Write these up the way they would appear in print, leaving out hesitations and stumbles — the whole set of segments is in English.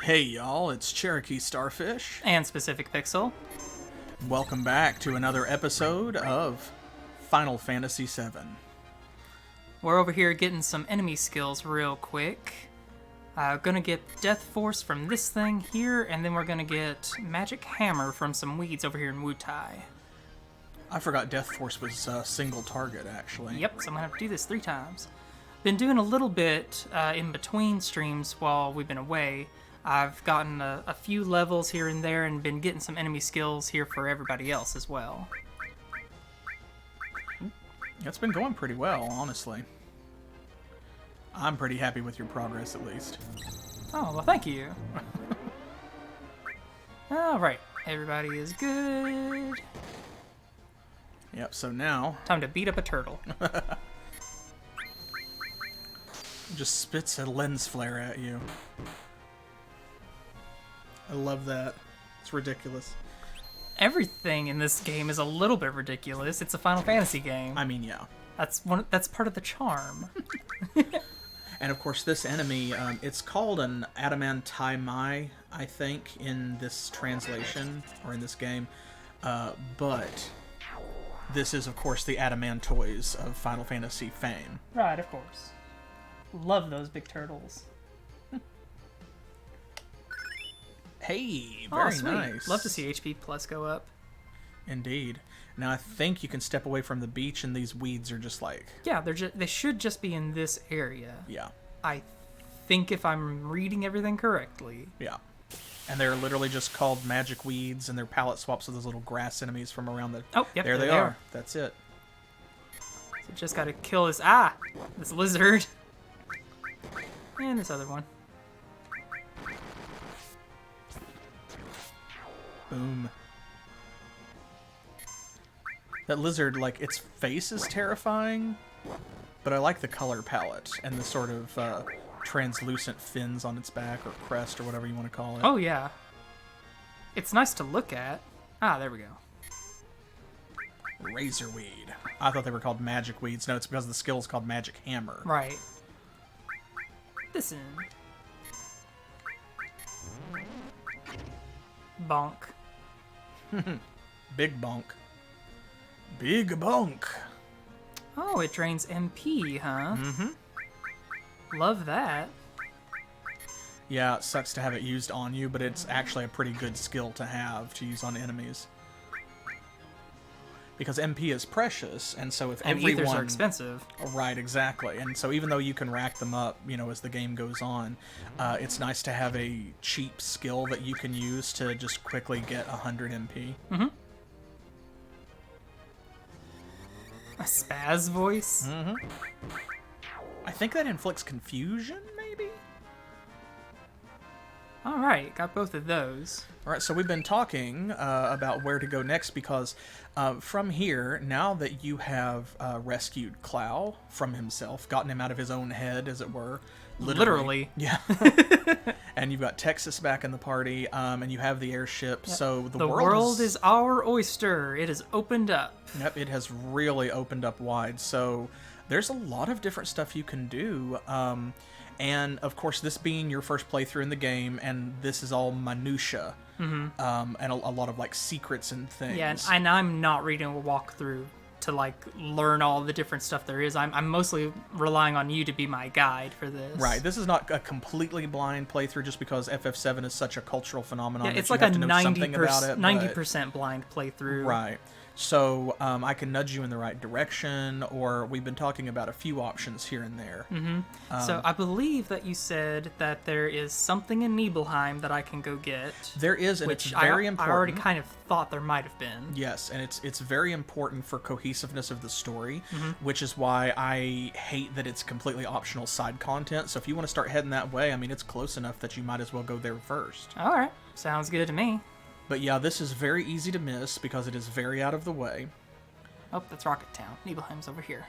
Hey y'all, it's CherokeeStarfish. And SpecificPixel. Welcome back to another episode of Final Fantasy VII. We're over here getting some enemy skills real quick. Gonna get Death Force from this thing here, and then we're gonna get Magic Hammer from some weeds over here in Wutai. I forgot Death Force was a single target, actually. Yep, so I'm gonna have to do this 3 times. Been doing a little bit in between streams while we've been away. I've gotten a few levels here and there and been getting some enemy skills here for everybody else as well. It's been going pretty well, honestly. I'm pretty happy with your progress, at least. Oh, well, thank you. Alright, everybody is good. Yep, so now... Time to beat up a turtle. just spits a lens flare at you. I love that. It's ridiculous. Everything in this game is a little bit ridiculous. It's a Final Fantasy game. I mean, yeah. That's part of the charm. And of course, this enemy, it's called an Adamantai, I think, in this translation, or in this game. But this is, of course, the Adamantoys of Final Fantasy fame. Right, of course. Love those big turtles. Hey, very nice. Love to see HP plus go up. Indeed. Now I think you can step away from the beach, and these weeds are just like... Yeah, they should just be in this area. Yeah. I think if I'm reading everything correctly. Yeah. And they're literally just called magic weeds, and they're palette swaps of those little grass enemies from around the... Oh, yep, there they are. That's it. So just gotta kill this lizard. And this other one. Boom. That lizard, like, its face is terrifying, but I like the color palette and the sort of translucent fins on its back or crest or whatever you want to call it. Oh, yeah. It's nice to look at. There we go. Razorweed. I thought they were called magic weeds. No, it's because the skill is called Magic Hammer. Right. Listen. Bonk. Big bonk. Big bonk. Oh, it drains MP, huh? Mm-hmm. Love that. Yeah, it sucks to have it used on you, but it's actually a pretty good skill to have to use on enemies. Because MP is precious, and so if everyone... ethers are expensive. Right, exactly. And so even though you can rack them up, you know, as the game goes on, it's nice to have a cheap skill that you can use to just quickly get 100 MP. Mm-hmm. A spaz voice? Mm-hmm. I think that inflicts confusion, maybe? Alright, got both of those. Alright, so we've been talking about where to go next because from here, now that you have rescued Clow from himself, gotten him out of his own head, as it were. Literally. Yeah. And you've got Texas back in the party, and you have the airship, Yep. so the world is our oyster. It has opened up. Yep, it has really opened up wide, so there's a lot of different stuff you can do. And, of course, this being your first playthrough in the game, and this is all minutia, and a lot of, like, secrets and things. Yeah, and I'm not reading a walkthrough to, like, learn all the different stuff there is. I'm mostly relying on you to be my guide for this. Right, this is not a completely blind playthrough just because FF7 is such a cultural phenomenon. Yeah, it's that like you a have to know something about it, 90% blind playthrough. Right. So I can nudge you in the right direction, or we've been talking about a few options here and there. Mm-hmm. So I believe that you said that there is something in Nibelheim that I can go get. There is, and which it's very important. I already kind of thought there might have been. Yes, and it's very important for cohesiveness of the story, which is why I hate that it's completely optional side content. So if you want to start heading that way, I mean, it's close enough that you might as well go there first. All right, sounds good to me. But yeah, this is very easy to miss because it is very out of the way. Oh, that's Rocket Town. Nibelheim's over here.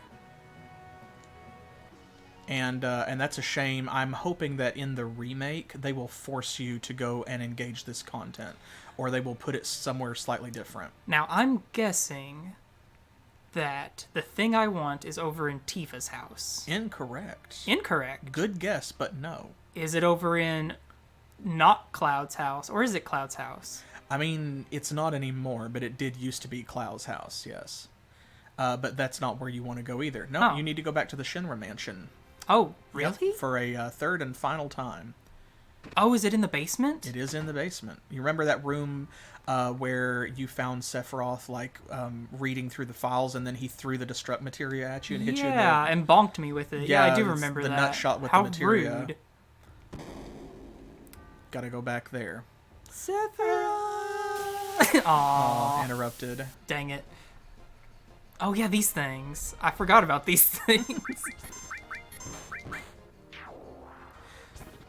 And that's a shame. I'm hoping that in the remake, they will force you to go and engage this content, or they will put it somewhere slightly different. Now, I'm guessing that the thing I want is over in Tifa's house. Incorrect. Incorrect. Good guess, but no. Is it over in not Cloud's house. Or is it Cloud's house? I mean, it's not anymore, but it did used to be Cloud's house, yes. But that's not where you want to go either. No, Oh. you need to go back to the Shinra Mansion. Oh, really? Yep, for a third and final time. Oh, is it in the basement? It is in the basement. You remember that room where you found Sephiroth, like, reading through the files, and then he threw the destruct materia at you and hit you in the... Yeah, and bonked me with it. Yeah, I do it's remember the that. nut shot with How the materia. rude. Gotta go back there. Sephiroth! Aw, Oh, interrupted. dang it. Oh, yeah, these things. I forgot about these things.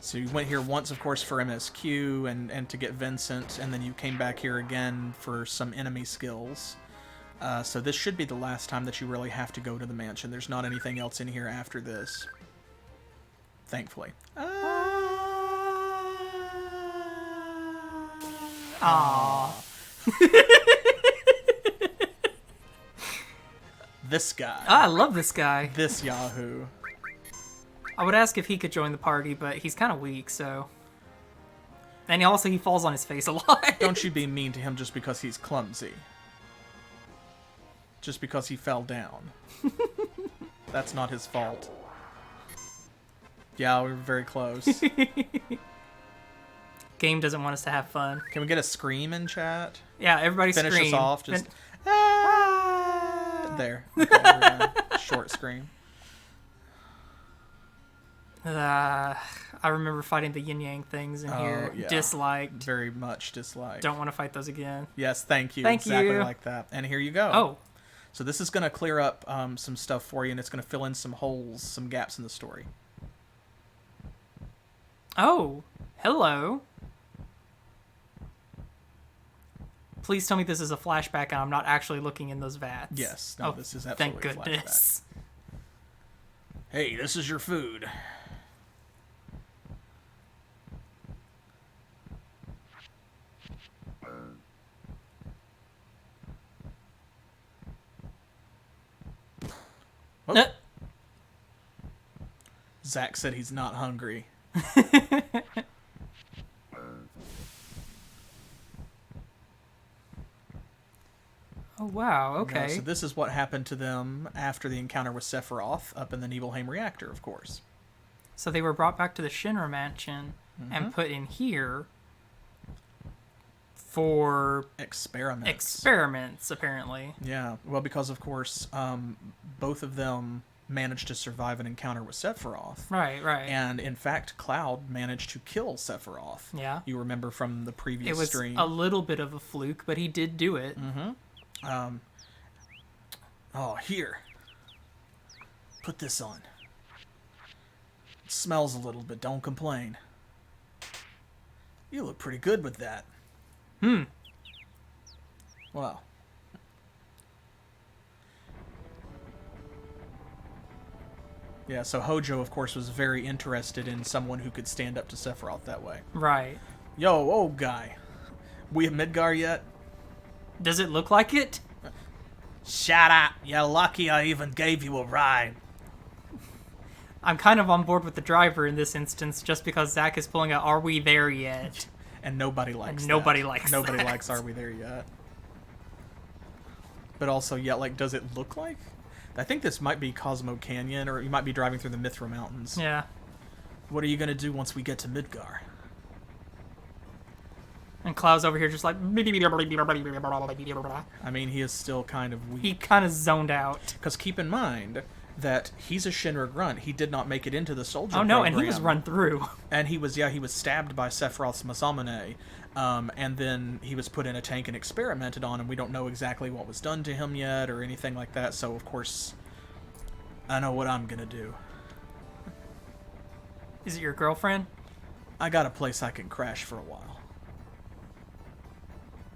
So you went here once, of course, for MSQ and to get Vincent, and then you came back here again for some enemy skills. So this should be the last time that you really have to go to the mansion. There's not anything else in here after this. Thankfully. Aww. This guy. I love this guy. This Yahoo. I would ask if he could join the party, but he's kind of weak, so... And he falls on his face a lot. Don't you be mean to him just because he's clumsy. Just because he fell down. That's not his fault. Yeah, we were very close. Game doesn't want us to have fun. Can we get a scream in chat? Yeah, everybody Finish scream. us off. Just there. Okay, we're done. Short scream. I remember fighting the yin yang things in here. Yeah. Disliked. Very much disliked. Don't want to fight those again. Yes, thank you. Thank exactly you. like that. And here you go. Oh, So this is going to clear up some stuff for you, and it's going to fill in some holes, some gaps in the story. oh, hello. Please tell me this is a flashback and I'm not actually looking in those vats. Yes. No, Oh, this is thank absolutely a goodness. flashback. Hey, this is your food. Oh. Zach said he's not hungry. Oh, wow, okay. So this is what happened to them after the encounter with Sephiroth up in the Nibelheim reactor, of course. So they were brought back to the Shinra Mansion Mm-hmm. and put in here for experiments, apparently. Yeah, well, because, of course, both of them managed to survive an encounter with Sephiroth. Right. And, in fact, Cloud managed to kill Sephiroth. Yeah. You remember from the previous It was stream. a little bit of a fluke, but he did do it. Oh, here. Put this on. It smells a little, but don't complain. You look pretty good with that. Well. Yeah, so Hojo, of course, was very interested in someone who could stand up to Sephiroth that way. Right. Yo, old guy. We at Midgar yet? Does it look like it? Shut up. You're lucky I even gave you a ride. I'm kind of on board with the driver in this instance, just because Zach is pulling out "Are we there yet?" And nobody likes that. Nobody likes Nobody that. likes Are We There Yet? But also, yeah, like, does it look like? I think this might be Cosmo Canyon, or you might be driving through the Mithra Mountains. Yeah. What are you going to do once we get to Midgar? And Cloud's over here just like... I mean, he is still kind of weak. He kind of zoned out. Because keep in mind that he's a Shinra grunt. He did not make it into the soldier Oh no, program. and he was run through. And he was stabbed by Sephiroth's Masamune. And then he was put in a tank and experimented on, and we don't know exactly what was done to him yet or anything like that. So, of course, I know what I'm going to do. Is it your girlfriend? I got a place I can crash for a while.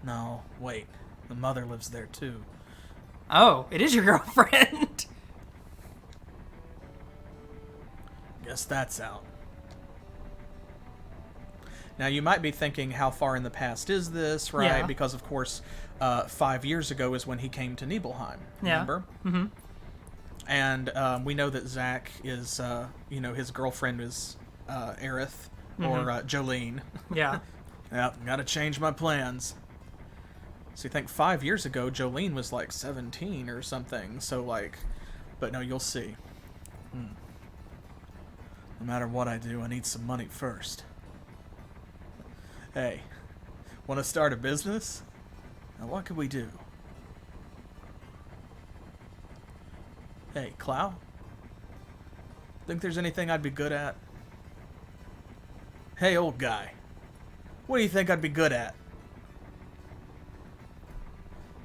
No, wait. The mother lives there, too. Oh, it is your girlfriend. Guess that's out. Now, you might be thinking, how far in the past is this, right? Yeah. Because, of course, 5 years ago is when he came to Nibelheim, Yeah. remember? Mm-hmm. And we know that Zack is, his girlfriend is Aerith, or Jolene. Yeah. Yep, gotta change my plans. So you think 5 years ago, Jolene was like 17 or something, so like... But no, you'll see. No matter what I do, I need some money first. Hey, want to start a business? Now what could we do? Hey, Clow? Think there's anything I'd be good at? Hey, old guy. What do you think I'd be good at?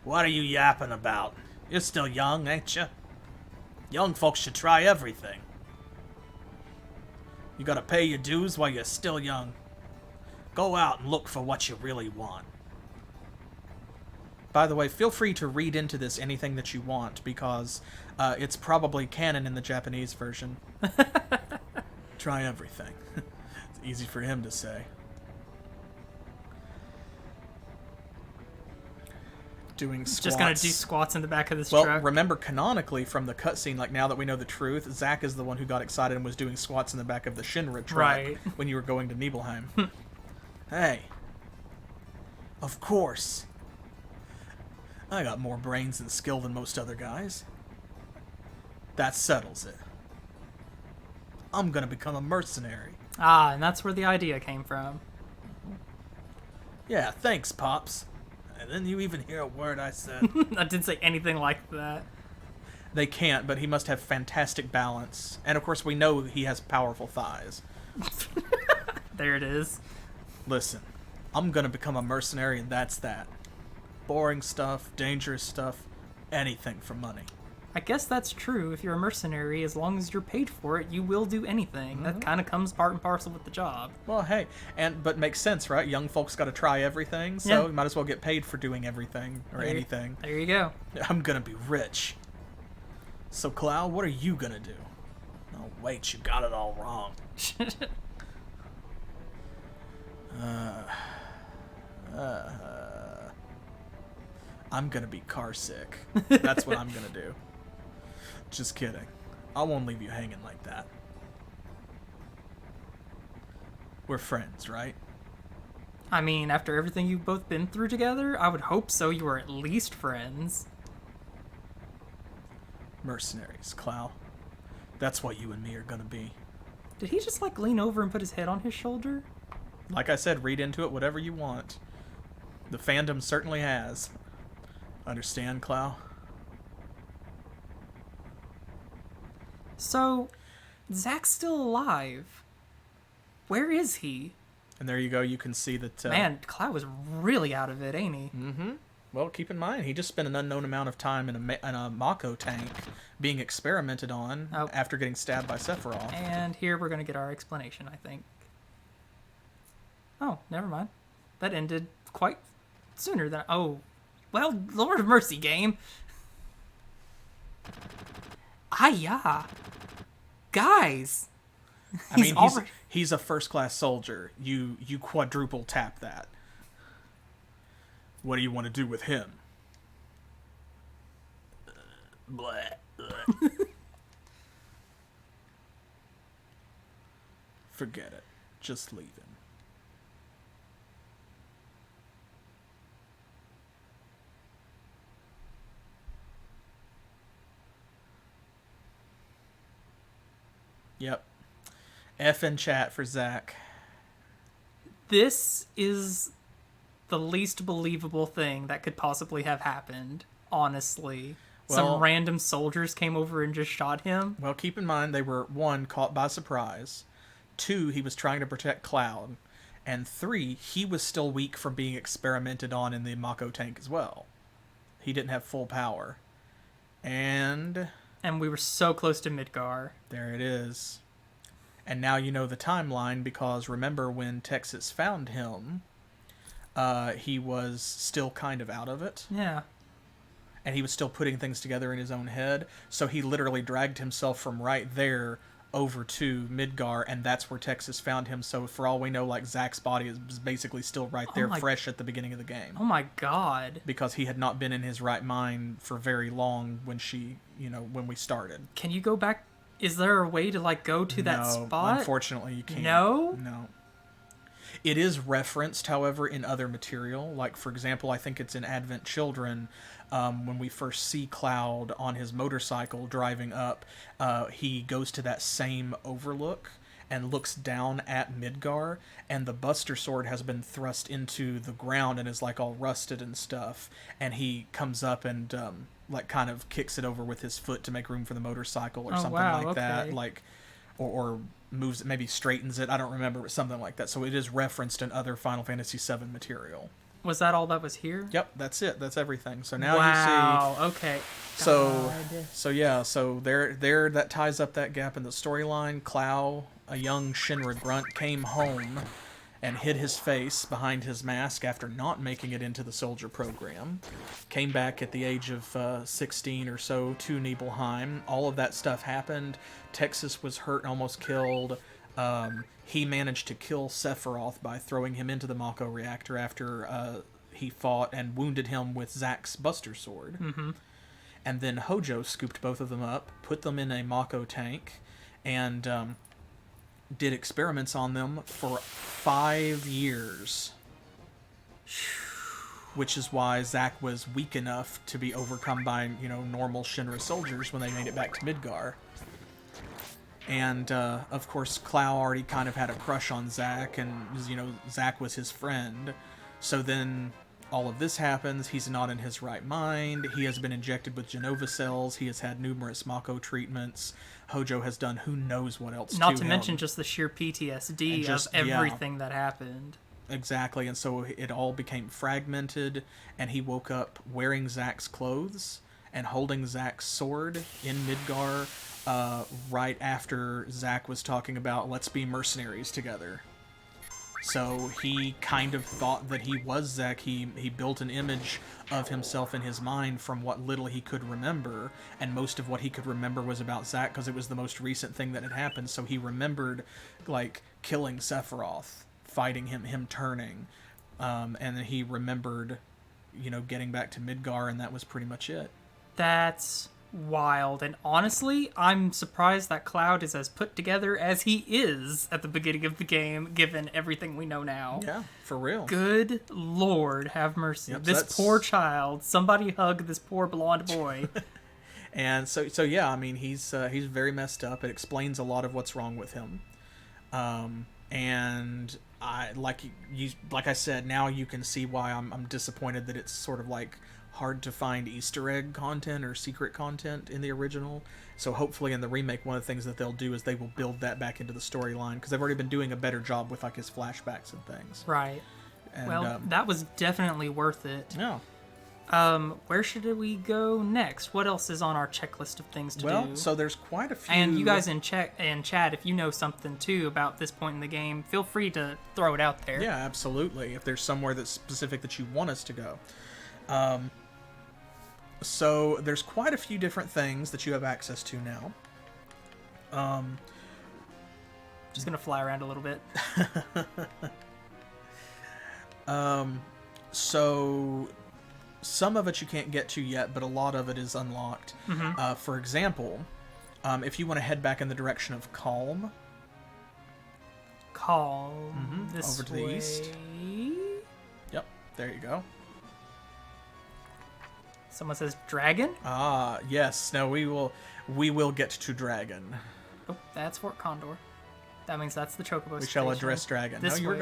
What are you yapping about? You're still young, ain't you? Young folks should try everything. You gotta pay your dues while you're still young. Go out and look for what you really want. By the way, feel free to read into this anything that you want, because it's probably canon in the Japanese version. Try everything. It's easy for him to say. Doing squats. Just gonna do squats in the back of this Well, truck. remember, canonically from the cutscene, like now that we know the truth, Zack is the one who got excited and was doing squats in the back of the Shinra truck Right. when you were going to Nibelheim. Hey. Of course. I got more brains and skill than most other guys. That settles it. I'm gonna become a mercenary. Ah, and that's where the idea came from. Yeah, thanks, Pops. And then you even hear a word I said. I didn't say anything like that. They can't, but he must have fantastic balance. And of course we know he has powerful thighs. There it is. Listen, I'm gonna become a mercenary and that's that. Boring stuff, dangerous stuff, anything for money. I guess that's true. If you're a mercenary, as long as you're paid for it, you will do anything. That kind of comes part and parcel with the job. Well, hey, but makes sense, right? Young folks got to try everything, so Yeah. you might as well get paid for doing everything or anything. There you go. I'm gonna be rich. So, Clow, what are you gonna do? Oh, wait, you got it all wrong. I'm gonna be car sick. That's what I'm gonna do. Just kidding. I won't leave you hanging like that. We're friends, right? I mean, after everything you've both been through together, I would hope so. You were at least friends. Mercenaries, Clow. That's what you and me are gonna be. Did he just, like, lean over and put his head on his shoulder? Like I said, read into it whatever you want. The fandom certainly has. Understand, Clow? So, Zack's still alive. Where is he? And there you go, you can see that... Man, Cloud was really out of it, ain't he? Mm-hmm. Well, keep in mind, he just spent an unknown amount of time in a Mako tank being experimented on after getting stabbed by Sephiroth. And here we're going to get our explanation, I think. Oh, never mind. That ended quite sooner than... Oh, well, Lord of Mercy, game. Yeah. Guys. I mean, he's a first-class soldier. You quadruple tap that. What do you want to do with him? Forget it. Just leave him. Yep. F in chat for Zack. This is the least believable thing that could possibly have happened, honestly. Some random soldiers came over and just shot him. Well, keep in mind, they were, 1, caught by surprise. 2, he was trying to protect Cloud. And 3, he was still weak from being experimented on in the Mako tank as well. He didn't have full power. And we were so close to Midgar. There it is. And now you know the timeline, because remember when Texas found him, he was still kind of out of it. Yeah. And he was still putting things together in his own head. So he literally dragged himself from right there over to Midgar, and that's where Texas found him. So for all we know, like, Zack's body is basically still right there, fresh at the beginning of the game. Oh my god. Because he had not been in his right mind for very long when when we started. Can you go back? Is there a way to, like, go to that spot? Unfortunately, you can't. No? No. It is referenced, however, in other material. Like, for example, I think it's in Advent Children, when we first see Cloud on his motorcycle driving up, he goes to that same overlook and looks down at Midgar, and the Buster Sword has been thrust into the ground and is like all rusted and stuff, and he comes up and like kind of kicks it over with his foot to make room for the motorcycle or something like that, like, or moves it, maybe straightens it, I don't remember, but something like that. So it is referenced in other Final Fantasy VII material. Was that all that was here? Yep, that's it. That's everything. So now you see. Okay. So yeah. So there. That ties up that gap in the storyline. Clow, a young Shinra grunt, came home and hid his face behind his mask after not making it into the soldier program. Came back at the age of 16 or so to Nibelheim. All of that stuff happened. Texas was hurt and almost killed. He managed to kill Sephiroth by throwing him into the Mako reactor after he fought and wounded him with Zack's Buster Sword. Mm-hmm. And then Hojo scooped both of them up, put them in a Mako tank, and did experiments on them for 5 years. Which is why Zack was weak enough to be overcome by, normal Shinra soldiers when they made it back to Midgar. And, of course, Clow already kind of had a crush on Zack, and, Zack was his friend. So then all of this happens. He's not in his right mind. He has been injected with Genova cells. He has had numerous Mako treatments. Hojo has done who knows what else Not to to him. mention just the sheer PTSD of everything that happened. Exactly, and so it all became fragmented, and he woke up wearing Zack's clothes and holding Zack's sword in Midgar, right after Zack was talking about, let's be mercenaries together. So he kind of thought that he was Zack. He built an image of himself in his mind from what little he could remember, and most of what he could remember was about Zack because it was the most recent thing that had happened. So he remembered, like, killing Sephiroth, fighting him turning, and then he remembered, getting back to Midgar, and that was pretty much it. That's wild, and honestly, I'm surprised that Cloud is as put together as he is at the beginning of the game, given everything we know now. Yeah, for real. Good Lord, have mercy. Yep, this poor child. Somebody hug this poor blonde boy. And so yeah, I mean, he's very messed up. It explains a lot of what's wrong with him. And like I said, now you can see why I'm disappointed that it's sort of like hard to find Easter egg content or secret content in the original. So hopefully in the remake, one of the things that they'll do is they will build that back into the storyline, because they've already been doing a better job with like his flashbacks and things. Right. And, well, that was definitely worth it. Yeah. Where should we go next? What else is on our checklist of things to do? Well, so there's quite a few. And you guys in chat, if you know something too about this point in the game, feel free to throw it out there. Yeah, absolutely. If there's somewhere that's specific that you want us to go. So there's quite a few different things that you have access to now. Just gonna fly around a little bit. So some of it you can't get to yet, but a lot of it is unlocked. Mm-hmm. For example, if you want to head back in the direction of Calm. This over to the east. Yep, there you go. Someone says dragon? Ah, yes. No, we will get to dragon. Oh, that's Fort Condor. That means that's the Chocobo We shall address dragon. This no, you were way.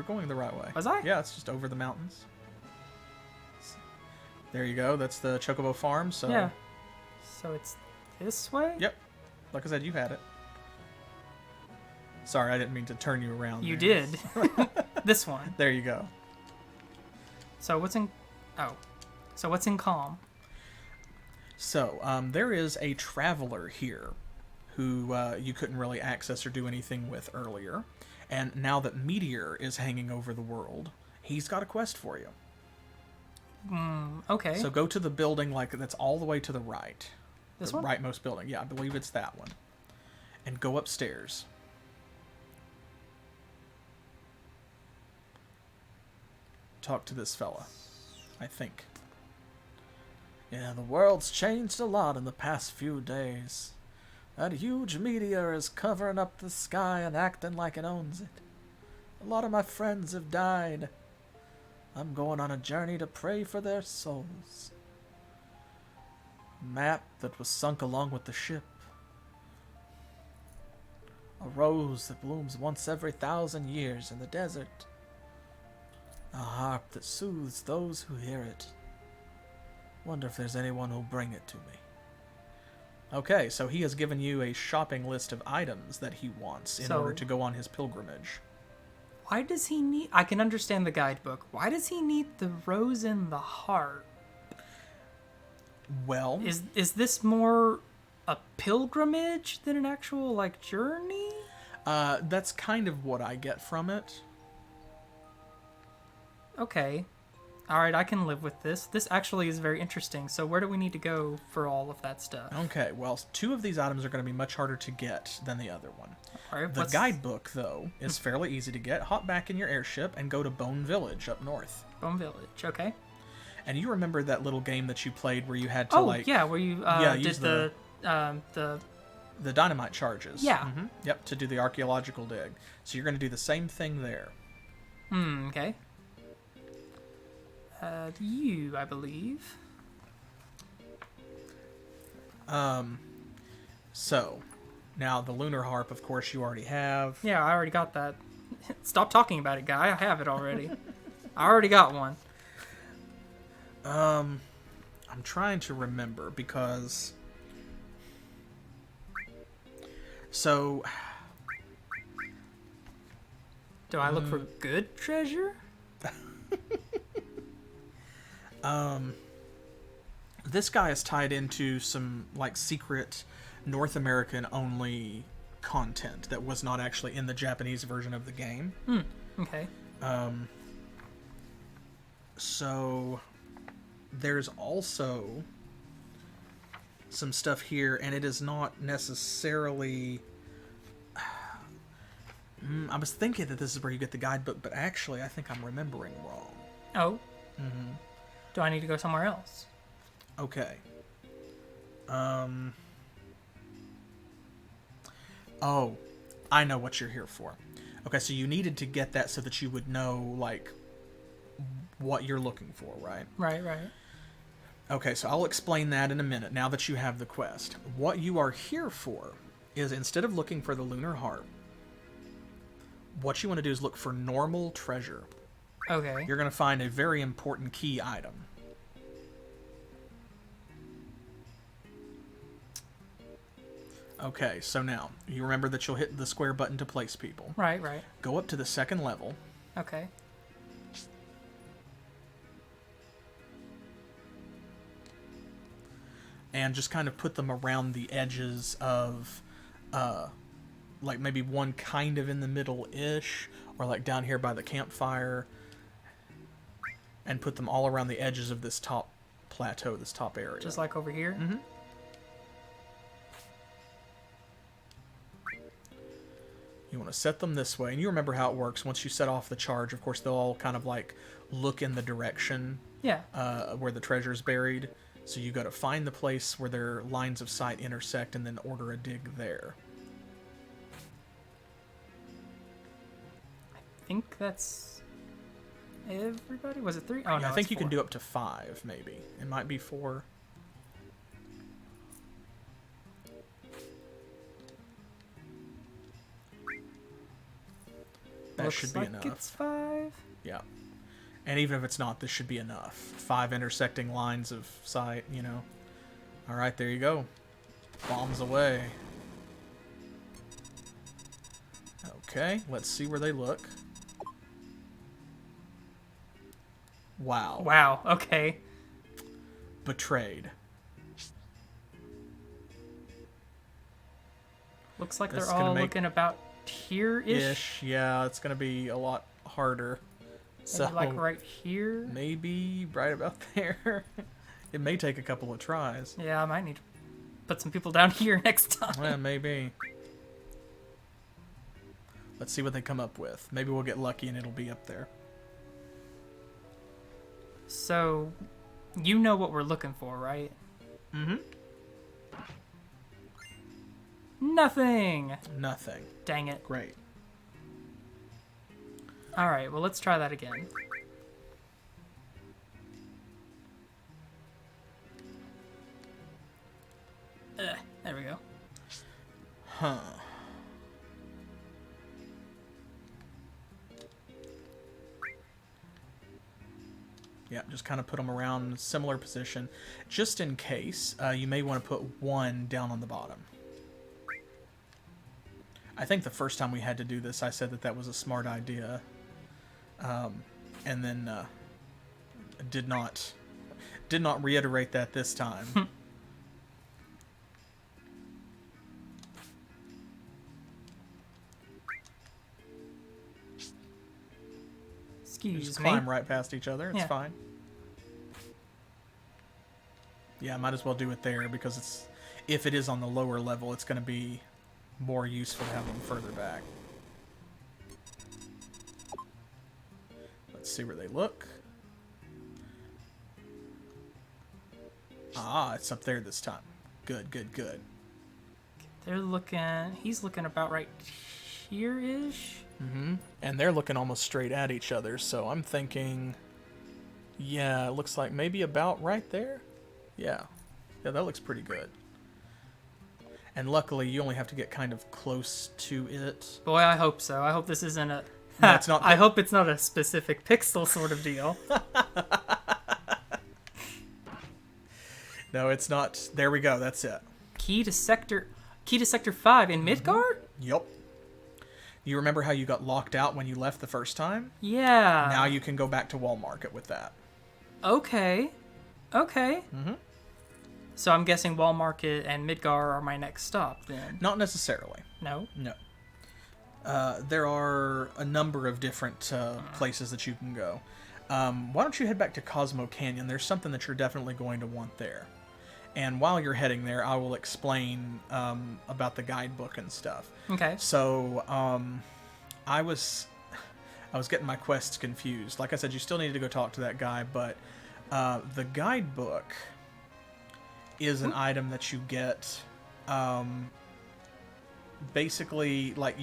going the right way. Was I? Yeah, it's just over the mountains. There you go. That's the Chocobo farm. So yeah. So it's this way? Yep. Like I said, you had it. Sorry, I didn't mean to turn you around. You there. did. This one. There you go. So what's in... Oh. So what's in Calm? So, there is a traveler here who you couldn't really access or do anything with earlier. And now that Meteor is hanging over the world, he's got a quest for you. Okay. So go to the building that's all the way to the right. This the one? rightmost building. Yeah, I believe it's that one. And go upstairs. Talk to this fella, I think. Yeah, the world's changed a lot in the past few days. That huge meteor is covering up the sky and acting like it owns it. A lot of my friends have died. I'm going on a journey to pray for their souls. Map that was sunk along with the ship. A rose that blooms once every 1,000 years in the desert. A harp that soothes those who hear it. Wonder if there's anyone who'll bring it to me. Okay, so he has given you a shopping list of items that he wants in order to go on his pilgrimage. Why does he need... I can understand the guidebook. Why does he need the rose and the heart? Well... Is this more a pilgrimage than an actual, like, journey? That's kind of what I get from it. Okay. Alright, I can live with this. This actually is very interesting. So where do we need to go for all of that stuff? Okay, well, 2 of these items are going to be much harder to get than the other one. Alright, The guidebook, though, is fairly easy to get. Hop back in your airship and go to Bone Village up north. Bone Village, okay. And you remember that little game that you played where you had to, where you did the dynamite charges. Yeah. Mm-hmm. Yep, to do the archaeological dig. So you're going to do the same thing there. Okay. You, I believe. So, now the Lunar Harp, of course, you already have. Yeah, I already got that. Stop talking about it, guy. I have it already. I already got one. I'm trying to remember because... So... Do I look for good treasure? This guy is tied into some, like, secret North American only content that was not actually in the Japanese version of the game. Okay. So there's also some stuff here, and it is not necessarily... I was thinking that this is where you get the guidebook, but actually I think I'm remembering wrong. Oh? Mm-hmm. Do I need to go somewhere else? Okay. Oh, I know what you're here for. Okay, so you needed to get that so that you would know, like, what you're looking for, right? Right. Okay, so I'll explain that in a minute, now that you have the quest. What you are here for is, instead of looking for the Lunar Harp, what you want to do is look for normal treasure. Okay. You're going to find a very important key item. Okay, so now, you remember that you'll hit the square button to place people. Right. Go up to the second level. Okay. And just kind of put them around the edges of, like maybe one kind of in the middle-ish, or like down here by the campfire. And put them all around the edges of this top plateau, this top area. Just like over here? Mm-hmm. You want to set them this way, and you remember how it works. Once you set off the charge, of course, they'll all kind of like look in the direction where the treasure's buried. So you got to find the place where their lines of sight intersect, and then order a dig there. I think that's everybody. Was it 3? Oh, Yeah, no, I think you 4. can do up to 5, maybe. It might be 4. That Looks should be like enough. It's 5. Yeah. And even if it's not, this should be enough. 5 intersecting lines of sight, you know. Alright, there you go. Bombs away. Okay, let's see where they look. Wow. Wow, okay. Betrayed. Looks like This they're is gonna all make- looking about here-ish. Ish, yeah, it's gonna be a lot harder. So, Maybe like right here. maybe right about there. It may take a couple of tries. Yeah, I might need to put some people down here next time. Well, maybe. Let's see what they come up with. Maybe we'll get lucky and it'll be up there. So, you know what we're looking for, right? Mm-hmm. Nothing! Nothing. Dang it. Great. All right, well, let's try that again. There we go. Huh. Yeah, just kind of put them around in a similar position. Just in case, you may want to put one down on the bottom. I think the first time we had to do this, I said that that was a smart idea. And then did not reiterate that this time. Excuse Just me. climb right past each other. It's fine. Yeah, might as well do it there because it's if it is on the lower level, it's going to be more useful to have them further back. Let's see where they look. Ah, it's up there this time. Good, good, good. They're looking... He's looking about right here-ish. Mm-hmm. And they're looking almost straight at each other, so I'm thinking... Yeah, it looks like maybe about right there. Yeah. Yeah, that looks pretty good. And luckily, you only have to get kind of close to it. Boy, I hope so. I hope this isn't a... That's not... I hope it's not a specific pixel sort of deal. No, it's not. There we go. That's it. Key to Sector 5 in Midgard? Yep. You remember how you got locked out when you left the first time? Yeah. Now you can go back to Wall Market with that. Okay. Okay. Mm-hmm. So I'm guessing Wall Market and Midgard are my next stop then. Not necessarily. No? No. There are a number of different places that you can go. Why don't you head back to Cosmo Canyon? There's something that you're definitely going to want there. And while you're heading there, I will explain about the guidebook and stuff. Okay. So, I was getting my quests confused. Like I said, you still need to go talk to that guy, but the guidebook is an item that you get. Basically, like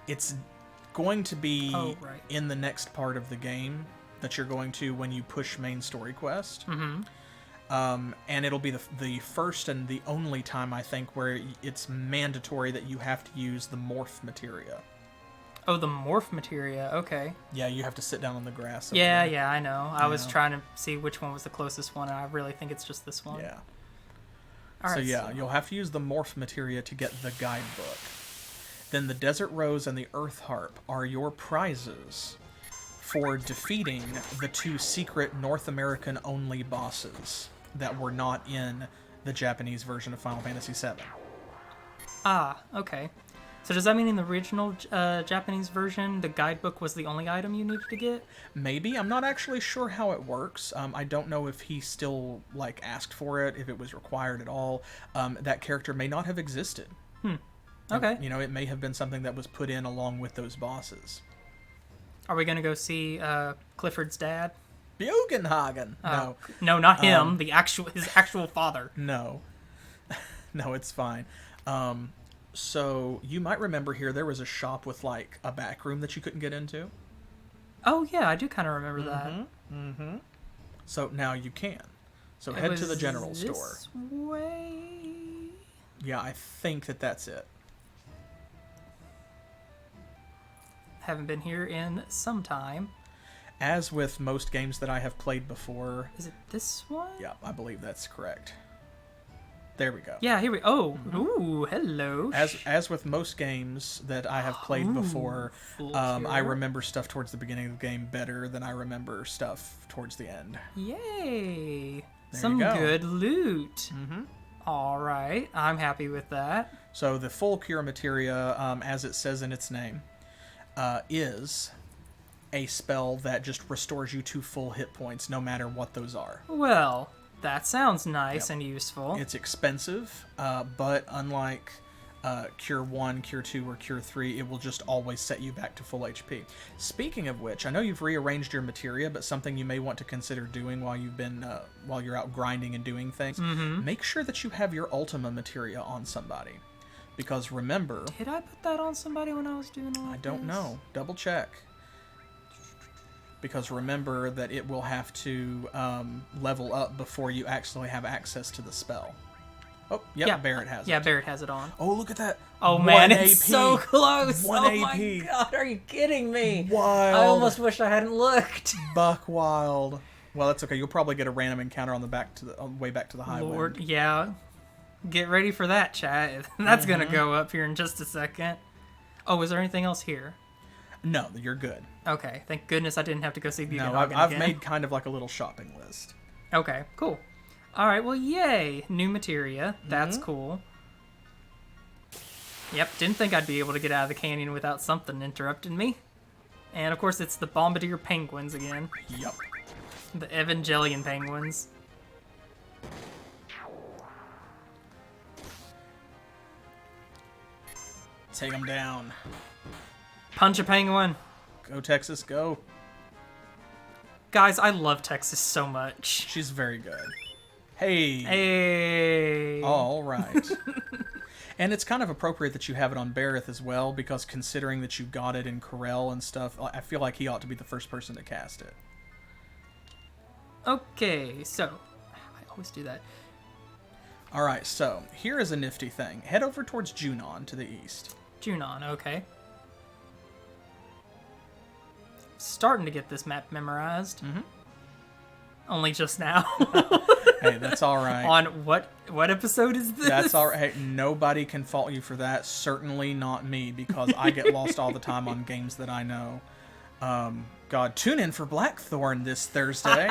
it's going to be in the next part of the game that you're going to when you push main story quest. Mm-hmm. And it'll be the first and the only time, I think, where it's mandatory that you have to use the morph materia. Oh, the morph materia. Okay. Yeah, you have to sit down on the grass. Yeah, yeah, I know. I was trying to see which one was the closest one, and I really think it's just this one. Yeah. All right, So you'll have to use the morph materia to get the guidebook. Then the Desert Rose and the Earth Harp are your prizes for defeating the two secret North American-only bosses that were not in the Japanese version of Final Fantasy VII. Ah, okay. So does that mean in the original Japanese version, the guidebook was the only item you needed to get? Maybe. I'm not actually sure how it works. I don't know if he still asked for it, if it was required at all. That character may not have existed. Okay. It may have been something that was put in along with those bosses. Are we gonna go see Clifford's dad? Bugenhagen. No. No, not him. His actual father. No. No, it's fine. So you might remember here there was a shop with a back room that you couldn't get into. Oh yeah, I do kind of remember that. Mm-hmm. So now you can. So head to the general store. This way. Yeah, I think that's it. Haven't been here in some time. As with most games that I have played before. Is it this one? Yeah, I believe that's correct. There we go. Yeah, here we... Oh, ooh, hello. As with most games that I have played before, I remember stuff towards the beginning of the game better than I remember stuff towards the end. Yay. There Some you go. good loot. Mm-hmm. All right, I'm happy with that. So the full cure materia, as it says in its name, is a spell that just restores you to full hit points no matter what those are. Well, that sounds nice and useful. It's expensive, but unlike Cure 1, Cure 2, or Cure 3, it will just always set you back to full HP. Speaking of which, I know you've rearranged your materia, but something you may want to consider doing while you're out grinding and doing things, make sure that you have your Ultima materia on somebody. Because remember... Did I put that on somebody when I was doing all I don't know. Double check. because remember that it will have to level up before you actually have access to the spell. Oh, yep, Yeah, Barrett has it. Yeah, Barrett has it on. Oh, look at that. Oh man, 1 it's AP. so close. 1 oh AP. my god, are you kidding me? Wild. I almost wish I hadn't looked. Buck wild. Well, that's okay. You'll probably get a random encounter on the way back to the high Lord, wind. yeah. Get ready for that, chat. That's gonna go up here in just a second. Oh, is there anything else here? No, you're good. Okay, thank goodness I didn't have to go see Beacon No, I've made kind of like a little shopping list. Okay, cool. Alright, well, yay! New materia. That's cool. Yep, didn't think I'd be able to get out of the canyon without something interrupting me. And of course, it's the Bombardier Penguins again. Yep. The Evangelion Penguins. Take them down. Punch a penguin. Go, Texas, go. Guys, I love Texas so much. She's very good. Hey. Hey. All right. And it's kind of appropriate that you have it on Barrett as well, because considering that you got it in Corel and stuff, I feel like he ought to be the first person to cast it. Okay, so I always do that. All right, so here is a nifty thing. Head over towards Junon to the east. Junon, okay. Starting to get this map memorized. Only just now. Hey, that's all right. On what episode is this? That's all right. Hey, nobody can fault you for that. Certainly not me, because I get lost all the time on games that I know. God, tune in for Blackthorn this Thursday.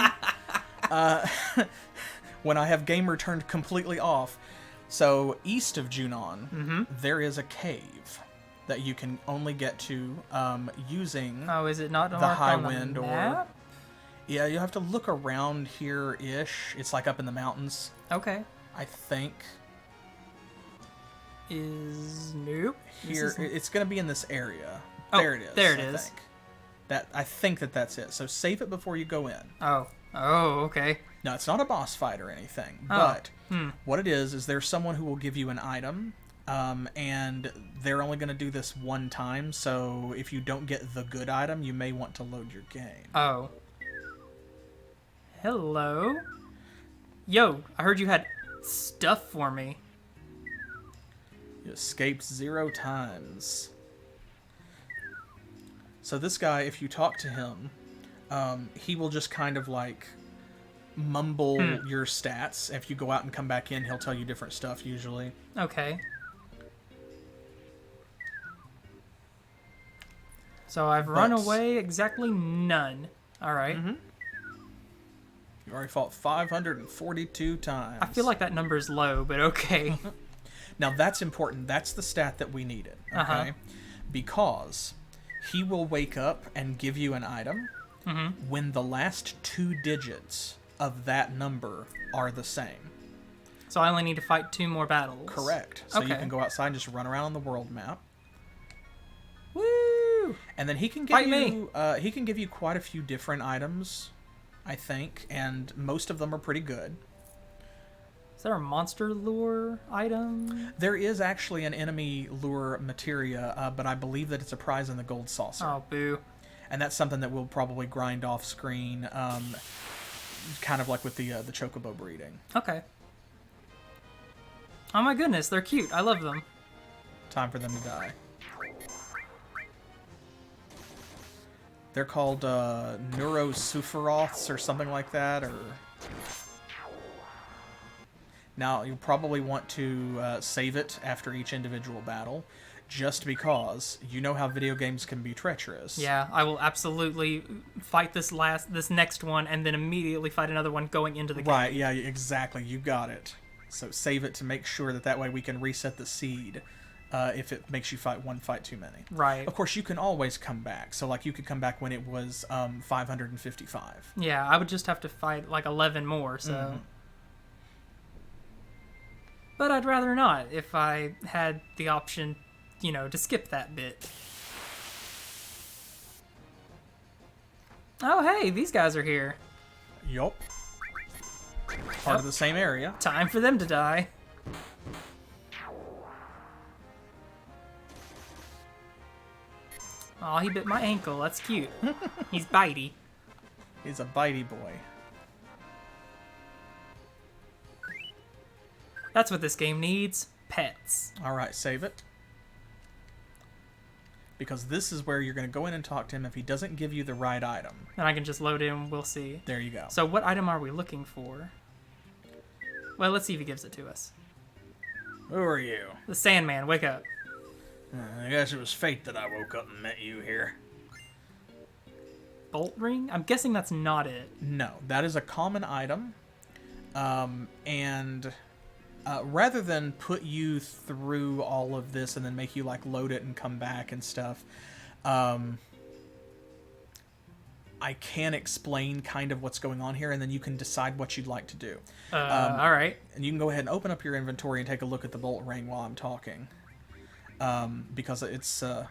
When I have gamer turned completely off. So east of Junon, there is a cave that you can only get to using Oh, is it not the marked high on the wind map? or... Yeah, you have to look around here-ish. It's like up in the mountains, Okay. I think. Nope. Here, it's going to be in this area. Oh, There it is. there it is. I think that's it. So save it before you go in. Oh, okay. No, it's not a boss fight or anything. Oh, But what it is there's someone who will give you an item, and they're only going to do this one time. So if you don't get the good item, you may want to load your game. Oh. Hello. Yo, I heard you had stuff for me. You escaped 0 times. So this guy, if you talk to him, he will just kind of like mumble your stats. If you go out and come back in, he'll tell you different stuff usually. Okay. So I've run away exactly none. All right. You already fought 542 times. I feel like that number is low, but okay. Now that's important. That's the stat that we needed, okay? Because he will wake up and give you an item when the last 2 digits of that number are the same. So I only need to fight 2 more battles. Correct. So you Okay. can go outside and just run around on the world map. Woo! And then he can give Fight you he can give you quite a few different items, I think, and most of them are pretty good. Is there a monster lure item? There is actually an enemy lure materia, but I believe that it's a prize in the gold saucer. Oh, boo. And that's something that we'll probably grind off screen, kind of like with the Chocobo breeding. Okay. Oh my goodness, they're cute. I love them. Time for them to die. They're called Neurosupheroths or something like that, or... Now, you'll probably want to save it after each individual battle, just because you know how video games can be treacherous. Yeah, I will absolutely fight this next one and then immediately fight another one going into the game. Right, yeah, exactly. You got it. So save it to make sure that way we can reset the seed if it makes you fight one fight too many. Right. Of course, you can always come back. So, like, you could come back when it was 555. Yeah, I would just have to fight like 11 more, so... But I'd rather not if I had the option, you know, to skip that bit. Oh, hey, these guys are here. Yup. Part of the same area. Time for them to die. Oh, he bit my ankle. That's cute. He's bitey. He's a bitey boy. That's what this game needs. Pets. All right, save it. Because this is where you're going to go in and talk to him if he doesn't give you the right item. And I can just load in, we'll see. There you go. So what item are we looking for? Well, let's see if he gives it to us. Who are you? The Sandman, wake up. I guess it was fate that I woke up and met you here. Bolt ring? I'm guessing that's not it. No, that is a common item. And rather than put you through all of this and then make you like load it and come back and stuff, I can explain kind of what's going on here, and then you can decide what you'd like to do. All right. And you can go ahead and open up your inventory and take a look at the bolt ring while I'm talking. Because it's a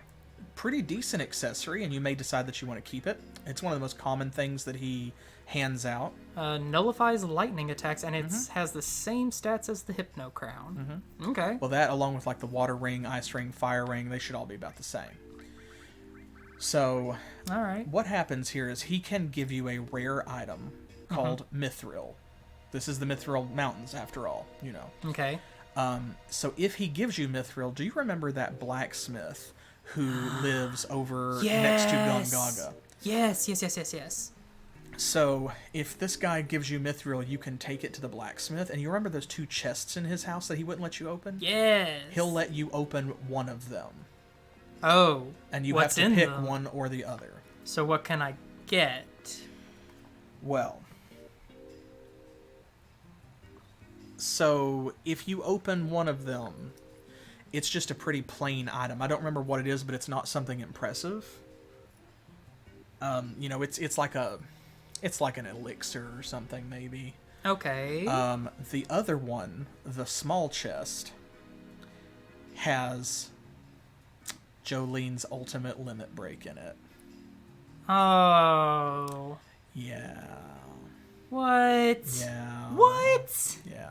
pretty decent accessory, and you may decide that you want to keep it. It's one of the most common things that he hands out. Nullifies lightning attacks, and it has the same stats as the Hypno Crown. Okay. Well, that, along with like the water ring, ice ring, fire ring, they should all be about the same. So, all right. What happens here is he can give you a rare item called Mithril. This is the Mithril Mountains, after all, you know. Okay. So if he gives you Mithril, do you remember that blacksmith who lives over Yes. next to Gongaga? Yes. So if this guy gives you Mithril, you can take it to the blacksmith. And you remember those 2 chests in his house that he wouldn't let you open? Yes. He'll let you open one of them. Oh. And you what's have to in pick them? one or the other. So what can I get? Well, so if you open one of them, it's just a pretty plain item. I don't remember what it is, but it's not something impressive. You know, it's like an elixir or something, maybe. Okay. The other one, the small chest, has Jolene's ultimate limit break in it. Oh. Yeah. What? Yeah. What? Yeah.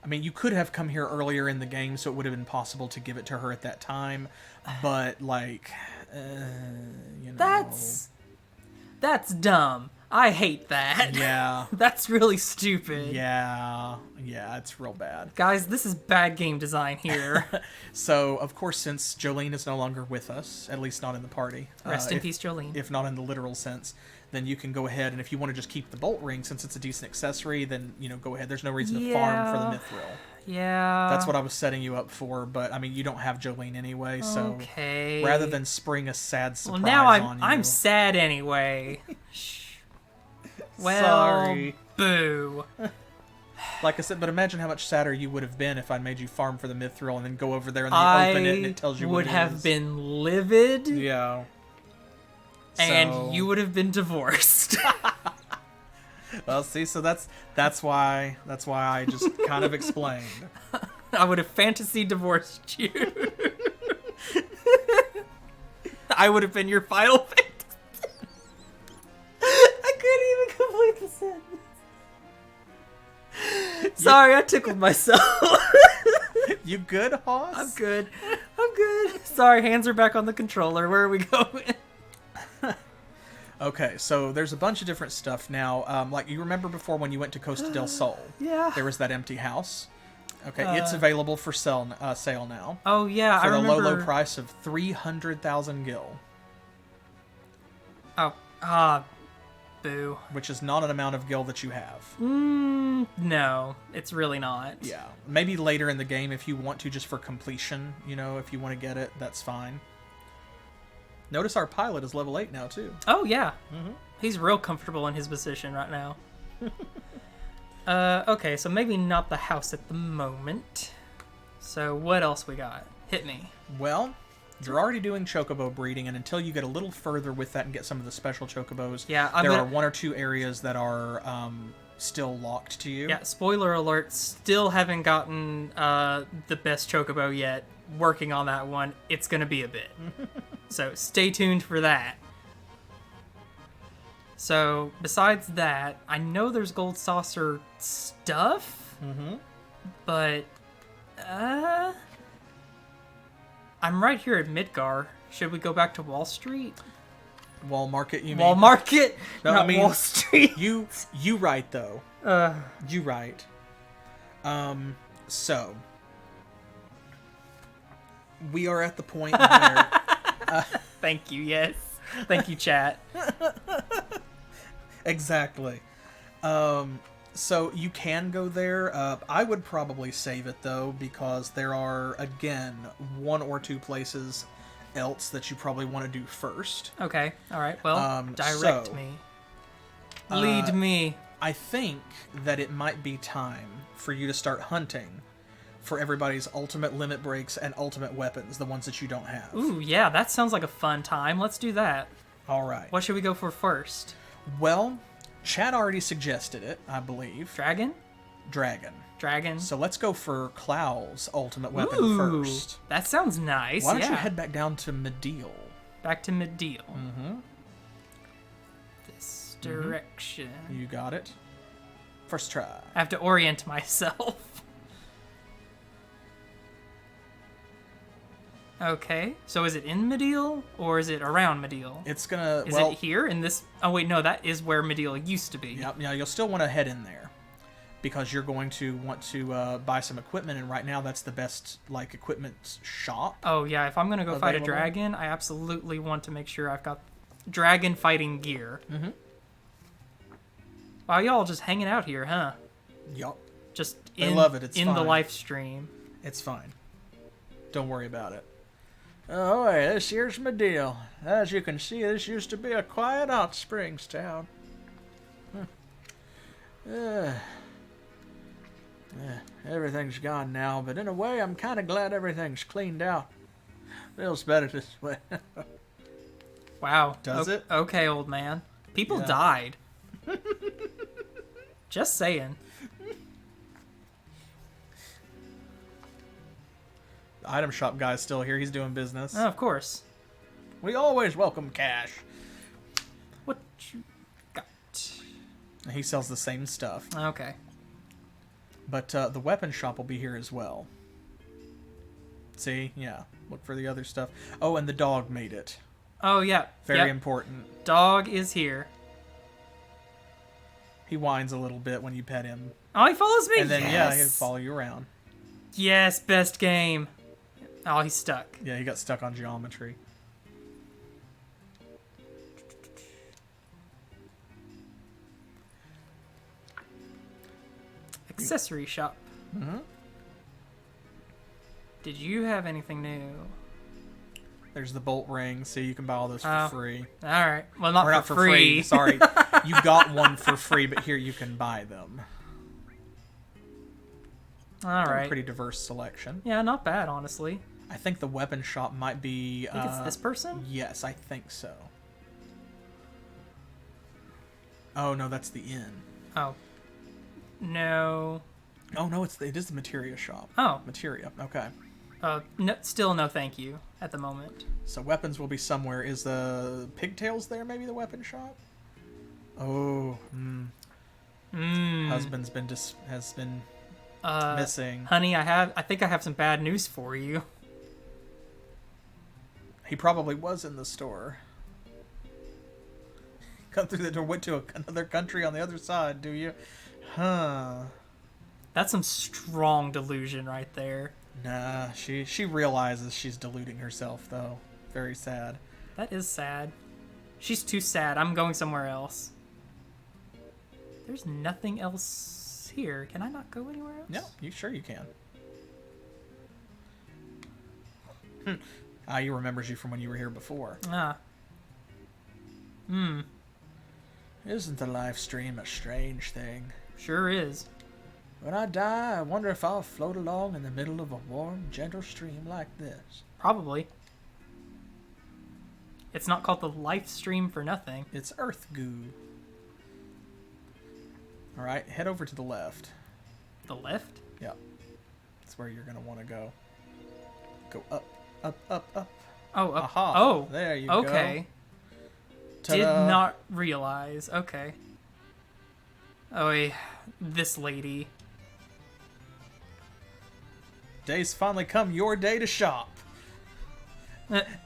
I mean, you could have come here earlier in the game, so it would have been possible to give it to her at that time, but, like, you know... That's dumb. I hate that. Yeah. That's really stupid. Yeah, it's real bad. Guys, this is bad game design here. So, of course, since Jolene is no longer with us, at least not in the party. Rest in peace, Jolene. If not in the literal sense, then you can go ahead, and if you want to just keep the bolt ring, since it's a decent accessory, then, you know, go ahead. There's no reason to farm for the Mithril. Yeah. That's what I was setting you up for, but, I mean, you don't have Jolene anyway, so... Okay. Rather than spring a sad surprise now on you... I'm sad anyway. Well, Sorry. Boo. Like I said, but imagine how much sadder you would have been if I made you farm for the Mithril and then go over there and then you open it and it tells you what it is. I would have been livid. Yeah. And you would have been divorced. Well, see, so that's why I just kind of explained. I would have fantasy divorced you. I would have been your Final Fantasy. I couldn't even complete the sentence. Sorry, I tickled myself. You good, Hoss? I'm good. Sorry, hands are back on the controller. Where are we going? Okay, so there's a bunch of different stuff now. Like, you remember before when you went to Costa del Sol? Yeah. There was that empty house. Okay, it's available for sale now. Oh, yeah, for I remember. For the low price of 300,000 gil. Oh, boo. Which is not an amount of gil that you have. No, it's really not. Yeah, maybe later in the game if you want to, just for completion, you know, if you want to get it, that's fine. Notice our pilot is level 8 now, too. Oh, yeah. He's real comfortable in his position right now. Okay, so maybe not the house at the moment. So what else we got? Hit me. Well, you're already doing chocobo breeding, and until you get a little further with that and get some of the special chocobos, there are 1 or 2 areas that are still locked to you. Yeah, spoiler alert, still haven't gotten the best chocobo yet. Working on that one. It's going to be a bit. So stay tuned for that. So besides that, I know there's gold saucer stuff, but I'm right here at Midgar. Should we go back to Wall Street? Wall Market, you mean? Wall Market, No, not I mean, Wall Street. You right, though. You right. So... We are at the point where... Thank you, yes. Thank you, chat. Exactly. So you can go there. I would probably save it, though, because there are, again, 1 or 2 places else that you probably want to do first. Okay, all right. Well, direct so, me. Lead me. I think that it might be time for you to start hunting for everybody's ultimate limit breaks and ultimate weapons, the ones that you don't have. Ooh, yeah, that sounds like a fun time. Let's do that. All right. What should we go for first? Well, Chad already suggested it, I believe. Dragon? Dragon. So let's go for Clow's ultimate weapon Ooh, first. that sounds nice. Why don't you head back down to Medeal? Back to Medeal. Mm-hmm. This direction. You got it. First try. I have to orient myself. Okay, so is it in Medeal or is it around Medeal? It's gonna. Is it here in this? Oh wait, no, that is where Medeal used to be. Yep. Yeah, you'll still want to head in there because you're going to want to buy some equipment, and right now that's the best equipment shop. Oh yeah, if I'm gonna go fight a dragon, I absolutely want to make sure I've got dragon fighting gear. Mm-hmm. Wow, y'all just hanging out here, huh? Yup. Just They love it. It's in fine. the live stream. It's fine. Don't worry about it. Oh, hey, this here's Medeal. As you can see, this used to be a quiet hot springs town. Everything's gone now, but in a way, I'm kind of glad everything's cleaned out. Feels better this way. Wow. Does it? Okay, old man. People Yeah. died. Just saying. The item shop guy's still here. He's doing business. Oh, of course. We always welcome cash. What you got? He sells the same stuff. Okay. But the weapon shop will be here as well. See? Yeah. Look for the other stuff. Oh, and the dog made it. Oh, yeah. Very important. Dog is here. He whines a little bit when you pet him. Oh, he follows me? And then, yes. yeah, he'll follow you around. Yes, best game. Oh, he's stuck. Yeah, he got stuck on geometry. Accessory Shop. Mm-hmm. Did you have anything new? There's the bolt ring, so you can buy all those for free. All right. Well, not, Or not for free. Sorry. You got one for free, but here you can buy them. All right. Pretty diverse selection. Yeah, not bad, honestly. I think the weapon shop might be... I think it's this person? Yes, I think so. Oh, no, that's the inn. Oh. No. Oh, no, it is the materia shop. Oh. Materia, okay. No, still no thank you at the moment. So weapons will be somewhere. Is the pigtails there maybe the weapon shop? Oh, Husband's been has been missing. Honey, I think I have some bad news for you. He probably was in the store. Come through the door, went to another country on the other side, do you? Huh. That's some strong delusion right there. Nah, she realizes she's deluding herself, though. Very sad. That is sad. She's too sad. I'm going somewhere else. There's nothing else here. Can I not go anywhere else? No, you can. He remembers you from when you were here before. Isn't the live stream a strange thing? Sure is. When I die, I wonder if I'll float along in the middle of a warm, gentle stream like this. Probably. It's not called the live stream for nothing. It's earth goo. Alright, head over to the left. The left? Yep. That's where you're going to want to go. Go up, up, up, up. Oh, up. Aha. Oh, There you go. okay. Did not realize. Okay. Oh, this lady. Day's finally come, your day to shop.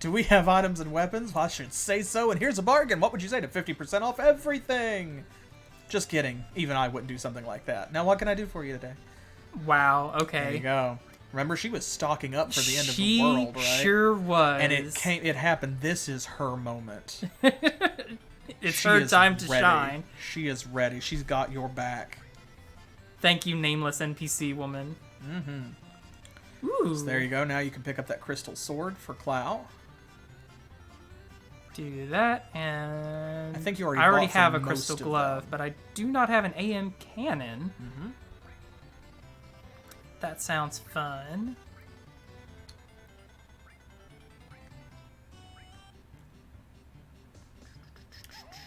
Do we have items and weapons? Well, I should say so, and here's a bargain. What would you say to 50% off everything? Just kidding. Even I wouldn't do something like that. Now, what can I do for you today? Wow, okay. There you go. Remember, she was stocking up for the end of the world, right? She sure was. And it happened. This is her moment. It's her time to shine. She is ready. She's got your back. Thank you, nameless NPC woman. Mm-hmm. Ooh. So there you go. Now you can pick up that crystal sword for Clow. Do that, and I think you I already have a most crystal of glove, them. but I do not have an AM cannon. Mm-hmm. That sounds fun.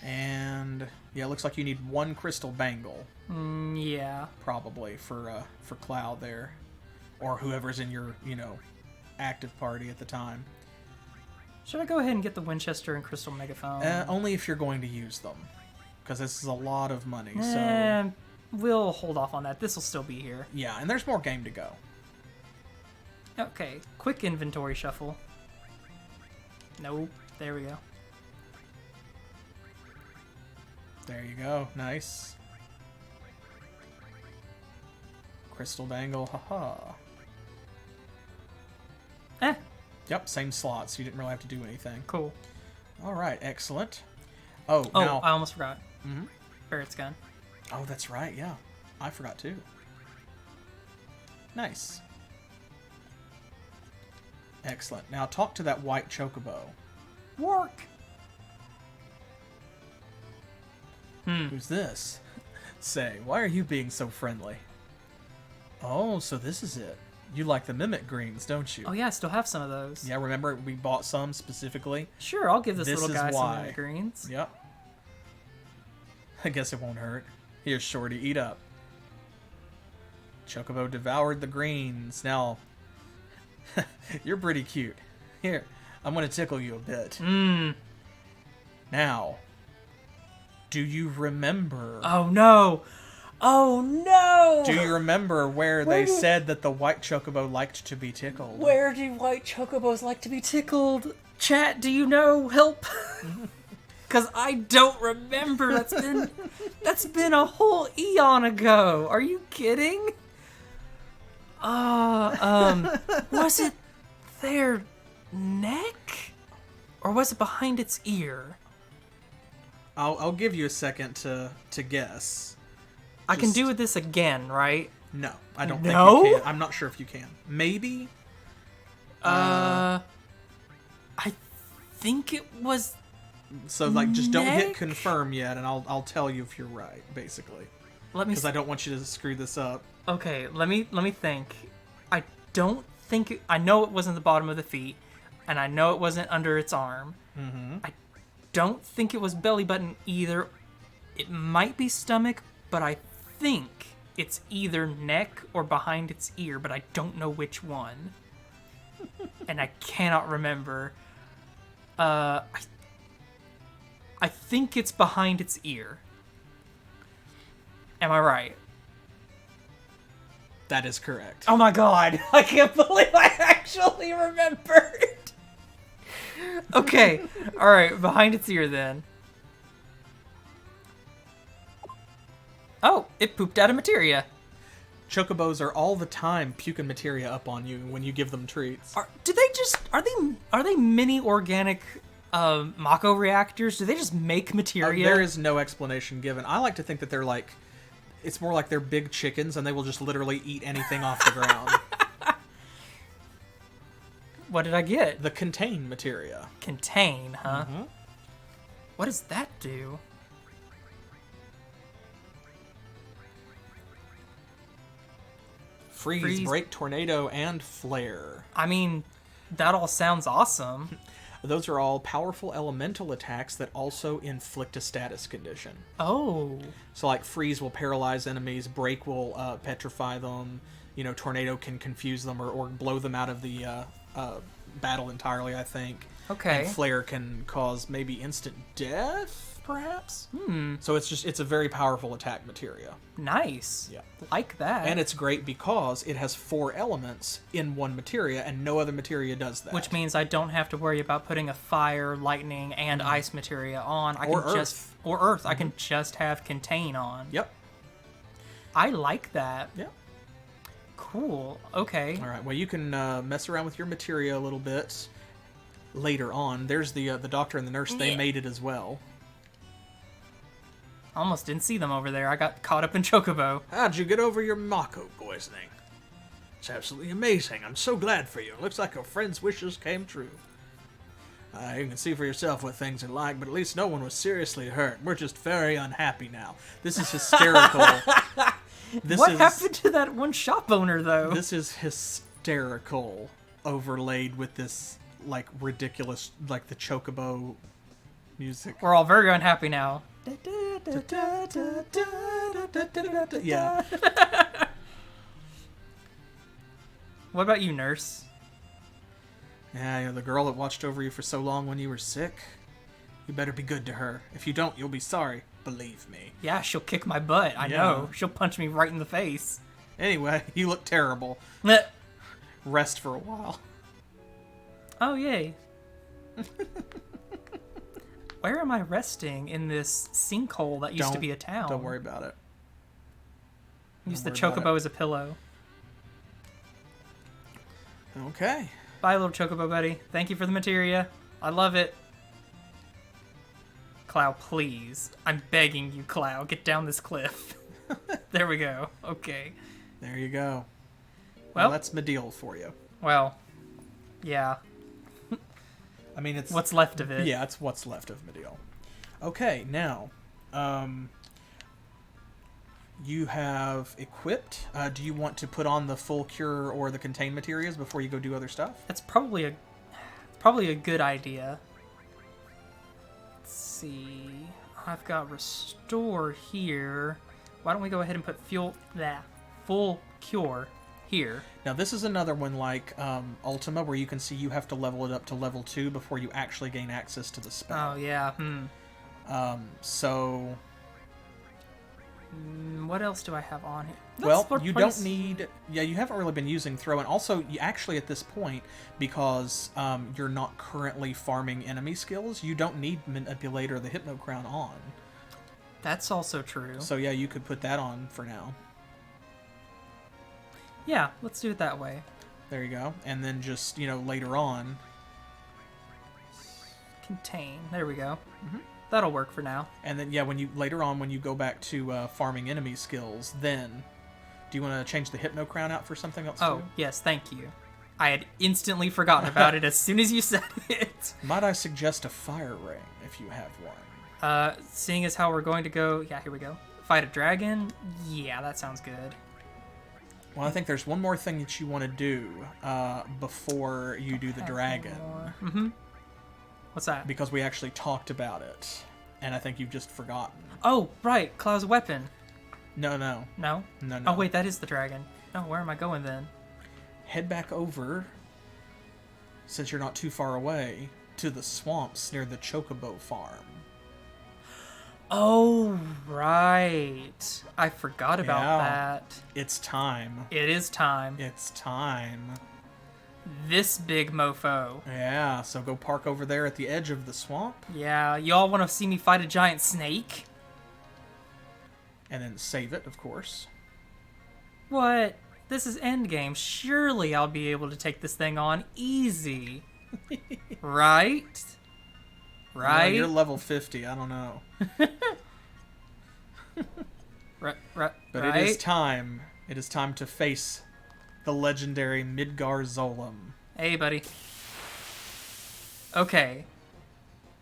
And yeah, it looks like you need one crystal bangle. Yeah. Probably for Cloud there, or whoever's in your active party at the time. Should I go ahead and get the Winchester and crystal megaphone? Only if you're going to use them, because this is a lot of money. So we'll hold off on that. This will still be here. yeah, and there's more game to go. Okay, quick inventory shuffle. Nope. There we go. There you go. Nice. Crystal bangle. Haha. Yep, same slots. You didn't really have to do anything. Cool. All right, excellent. Oh, Oh, now... I almost forgot. Mhm. Ferret's gun. Oh, that's right, yeah. I forgot too. Nice. Excellent. Now talk to that white chocobo. Work! Who's this? Say, why are you being so friendly? Oh, so this is it. You like the mimic greens, don't you? Oh yeah, I still have some of those. Yeah, remember we bought some specifically? Sure, I'll give this This little is guy why. some greens. Yep. I guess it won't hurt. Here, Shorty, eat up. Chocobo devoured the greens. Now, you're pretty cute. Here, I'm going to tickle you a bit. Now, do you remember... Oh no! Oh no! Do you remember where they said that the white chocobo liked to be tickled? Where do white chocobos like to be tickled? Chat, do you know? Help! Because I don't remember. That's been a whole eon ago. Are you kidding? Was it their neck? Or was it behind its ear? I'll give you a second to guess. I can do this again, right? No, I don't think No? you can. I'm not sure if you can. Maybe? I think it was... So, like, just don't hit Neck? confirm yet, and I'll tell you if you're right, basically. Let me... Because I don't want you to screw this up. Okay, let me think. I don't think... I know it wasn't the bottom of the feet, and I know it wasn't under its arm. Mm-hmm. I don't think it was belly button either. It might be stomach, but I think it's either neck or behind its ear, but I don't know which one. And I cannot remember. I think it's behind its ear. Am I right? That is correct. Oh my god, I can't believe I actually remembered. Okay, alright, behind its ear then. Oh, it pooped out of materia. Chocobos are all the time puking materia up on you when you give them treats. Are they mini organic Mako reactors? Do they just make materia? There is no explanation given. I like to think that they're like, it's more like they're big chickens and they will just literally eat anything off the ground. What did I get? The contain materia. Contain, huh? Mm-hmm. What does that do? Freeze, break, tornado, and flare. I mean, that all sounds awesome. Those are all powerful elemental attacks that also inflict a status condition. Oh. So, like, freeze will paralyze enemies, break will petrify them, tornado can confuse them or blow them out of the battle entirely, I think. Okay. And flare can cause maybe instant death, perhaps? So it's a very powerful attack materia. Nice. Yeah. Like that. And it's great because it has 4 elements in one materia, and no other materia does that. Which means I don't have to worry about putting a fire, lightning, and ice materia on. I can earth. Or earth. I can just have contain on. Yep. I like that. Yep. Cool. Okay. All right. Well, you can mess around with your materia a little bit later on. There's the doctor and the nurse. They made it as well. Almost didn't see them over there. I got caught up in Chocobo. How'd you get over your Mako poisoning? It's absolutely amazing. I'm so glad for you. It looks like your friend's wishes came true. You can see for yourself what things are like, but at least no one was seriously hurt. We're just very unhappy now. This is hysterical. What happened to that one shop owner, though? This is hysterical, overlaid with this, like, ridiculous, like, the Chocobo music. We're all very unhappy now. Yeah. What about you, nurse? Yeah, you know, the girl that watched over you for so long when you were sick. You better be good to her. If you don't, you'll be sorry. Believe me. Yeah, she'll kick my butt. I know. She'll punch me right in the face. Anyway, you look terrible. Blech. Rest for a while. Oh, yay. Where am I resting in this sinkhole that used to be a town? Don't worry about it. Use the Chocobo as a pillow. Okay. Bye, little Chocobo buddy. Thank you for the materia. I love it. Clow, please. I'm begging you, Clow. Get down this cliff. There we go. Okay. There you go. Well, that's Medeal for you. Well, yeah. I mean, it's... What's left of it. Yeah, it's what's left of Medeal. Okay, now... you have equipped. Do you want to put on the full cure or the contain materials before you go do other stuff? That's probably a good idea. Let's see. I've got restore here. Why don't we go ahead and put full cure here? Now this is another one like Ultima, where you can see you have to level it up to level 2 before you actually gain access to the spell. Oh yeah. So. What else do I have on here? Well, you don't need... Yeah, you haven't really been using throw. And also, you actually, at this point, because you're not currently farming enemy skills, you don't need Manipulator or the Hypno Crown on. That's also true. So, yeah, you could put that on for now. Yeah, let's do it that way. There you go. And then just, later on... Contain. There we go. Mm-hmm. That'll work for now. And then, yeah, later on, when you go back to farming enemy skills, then do you want to change the Hypno Crown out for something else? Oh, too? Yes, thank you. I had instantly forgotten about it as soon as you said it. Might I suggest a Fire Ring if you have one? Seeing as how we're going to go, yeah, here we go. Fight a dragon. Yeah, that sounds good. Well, I think there's one more thing that you want to do before you do the dragon. Mm-hmm. What's that? Because we actually talked about it, and I think you've just forgotten. Oh, right, Cloud's weapon. No. No? No. Oh, wait, that is the dragon. Oh, where am I going then? Head back over, since you're not too far away, to the swamps near the Chocobo farm. Oh, right. I forgot about that. It's time. It is time. It's time. This big mofo. Yeah, so go park over there at the edge of the swamp. Yeah, y'all want to see me fight a giant snake? And then save it, of course. What? This is endgame. Surely I'll be able to take this thing on easy. Right? Right? Well, you're level 50, I don't know. But right? it is time. It is time to face the legendary Midgar Zolom. Hey, buddy. Okay.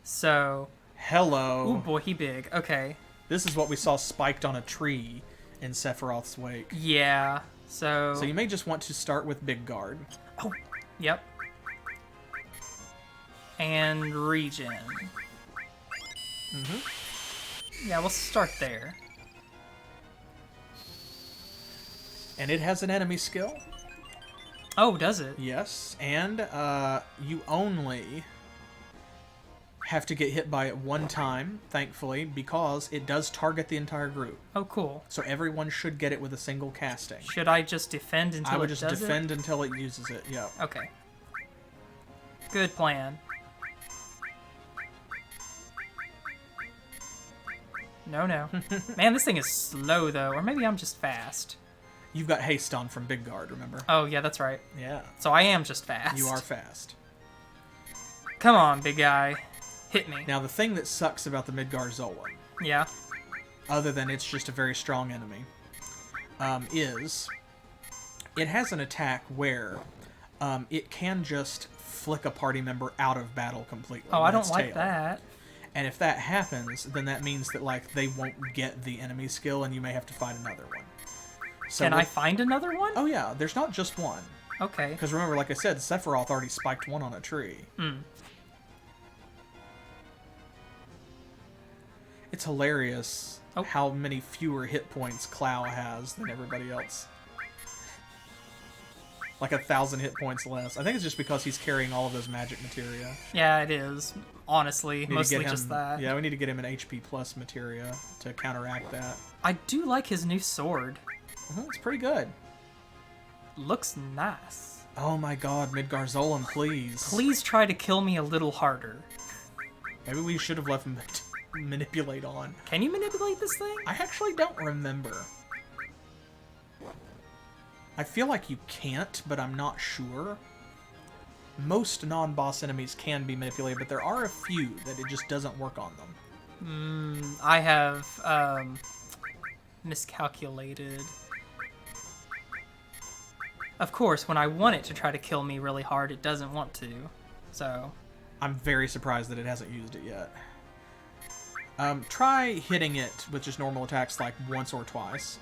So... Hello. Oh boy, he big. Okay. This is what we saw spiked on a tree in Sephiroth's wake. Yeah, so... So you may just want to start with Big Guard. Oh, yep. And regen. Mm-hmm. Yeah, we'll start there. And it has an enemy skill. Oh, does it? Yes, and you only have to get hit by it one time, thankfully, because it does target the entire group. Oh, cool. So everyone should get it with a single casting. Should I just defend until it does it? I would just defend until it uses it, yeah. Okay. Good plan. No. Man, this thing is slow, though. Or maybe I'm just fast. You've got haste on from Big Guard, remember? Oh, yeah, that's right. Yeah. So I am just fast. You are fast. Come on, big guy. Hit me. Now, the thing that sucks about the Midgar Zolan, Yeah. other than it's just a very strong enemy, is it has an attack where it can just flick a party member out of battle completely. Oh, I don't like tail. that. And if that happens, then that means that like they won't get the enemy skill, and you may have to find another one. So Can I find another one? Oh yeah, there's not just one. Okay. Because remember, like I said, Sephiroth already spiked one on a tree. It's hilarious how many fewer hit points Clow has than everybody else. Like 1,000 hit points less. I think it's just because he's carrying all of those magic materia. Yeah, it is. Honestly, mostly just that. Yeah, we need to get him an HP plus materia to counteract that. I do like his new sword. It's pretty good. Looks nice. Oh my god, Midgar Zolan, please. Please try to kill me a little harder. Maybe we should have left him manipulate on. Can you manipulate this thing? I actually don't remember. I feel like you can't, but I'm not sure. Most non-boss enemies can be manipulated, but there are a few that it just doesn't work on them. I have miscalculated. Of course, when I want it to try to kill me really hard, it doesn't want to. So I'm very surprised that it hasn't used it yet. Try hitting it with just normal attacks like once or twice.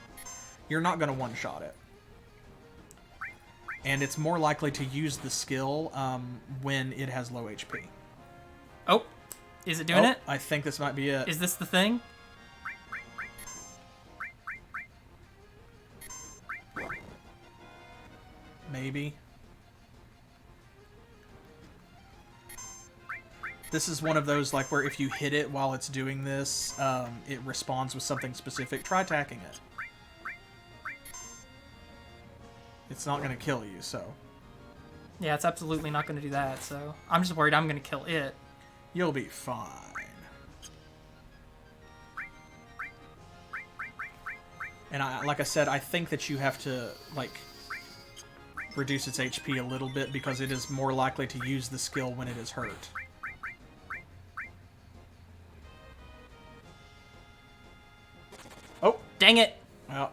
You're not going to one-shot it. And it's more likely to use the skill when it has low HP. Oh, is it doing it? I think this might be it. Is this the thing? Maybe. This is one of those like where if you hit it while it's doing this, it responds with something specific. Try attacking it. It's not going to kill you, so... Yeah, it's absolutely not going to do that, so... I'm just worried I'm going to kill it. You'll be fine. And like I said, I think that you have to, like, reduce its HP a little bit because it is more likely to use the skill when it is hurt. Oh! Dang it! Well...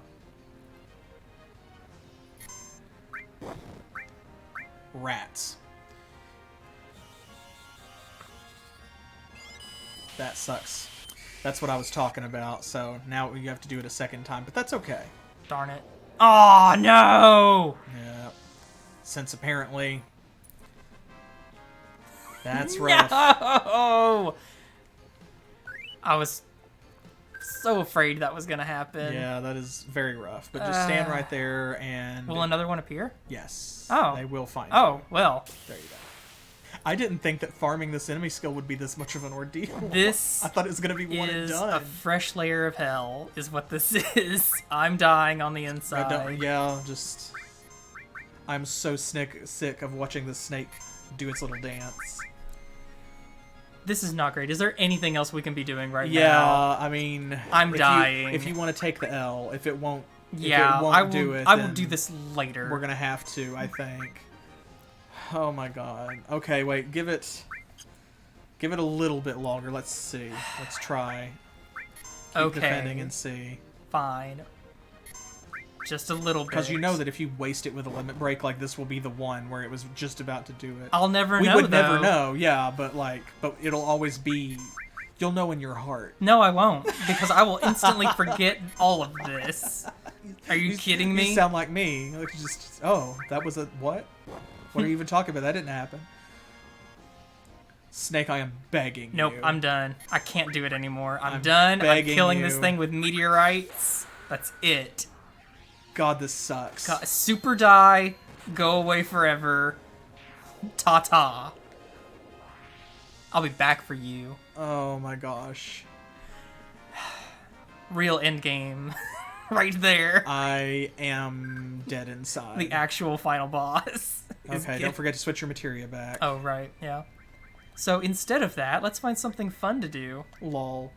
Rats. That sucks. That's what I was talking about, so now you have to do it a second time, but that's okay. Darn it. Oh, no! Yeah. Since apparently... That's rough. No! I was so afraid that was going to happen. Yeah, that is very rough. But just stand right there and... Will another one appear? Yes. Oh. They will find Oh, you. well. There you go. I didn't think that farming this enemy skill would be this much of an ordeal. This I thought it was going to be one and is done. a fresh layer of hell, is what this is. I'm dying on the inside. Yeah, just... I'm so sick of watching this snake do its little dance. This is not great. Is there anything else we can be doing right now? Yeah, I mean... I'm dying. If you want to take the L, if it won't, yeah, I will do this later. We're going to have to, I think. Oh my god. Okay, wait, give it a little bit longer. Let's see. Let's try. Keep defending and see. Fine. Just a little bit. Because you know that if you waste it with a limit break, like this will be the one where it was just about to do it. I'll never know, We would never know, yeah, but it'll always be... You'll know in your heart. No, I won't, because I will instantly forget all of this. Are you kidding me? You sound like me. Like just, oh, that was a... What? What are you even talking about? That didn't happen. Snake, I am begging Nope, you. I'm done. I can't do it anymore. I'm done. I'm killing this thing with meteorites. That's it. God, this sucks. God, super die. Go away forever. Ta-ta. I'll be back for you. Oh my gosh. Real endgame. Right there. I am dead inside. The actual final boss. Okay, don't forget to switch your materia back. Oh, right, yeah. So instead of that, let's find something fun to do. Lol.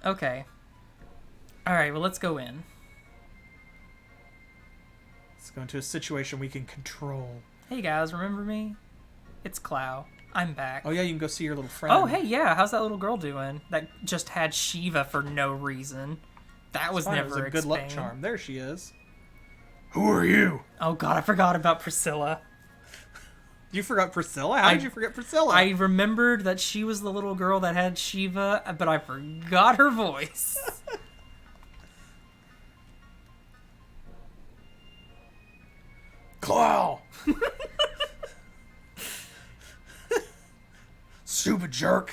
Okay. Alright, well, let's go in. Let's go into a situation we can control. Hey guys, remember me? It's Clow. I'm back. Oh yeah, you can go see your little friend. Oh, hey, yeah, how's that little girl doing? That just had Shiva for no reason. That was never It was a good luck charm. There she is. Who are you? Oh god, I forgot about Priscilla. You forgot Priscilla? How did you forget Priscilla? I remembered that she was the little girl that had Shiva, but I forgot her voice. Clow! Stupid jerk.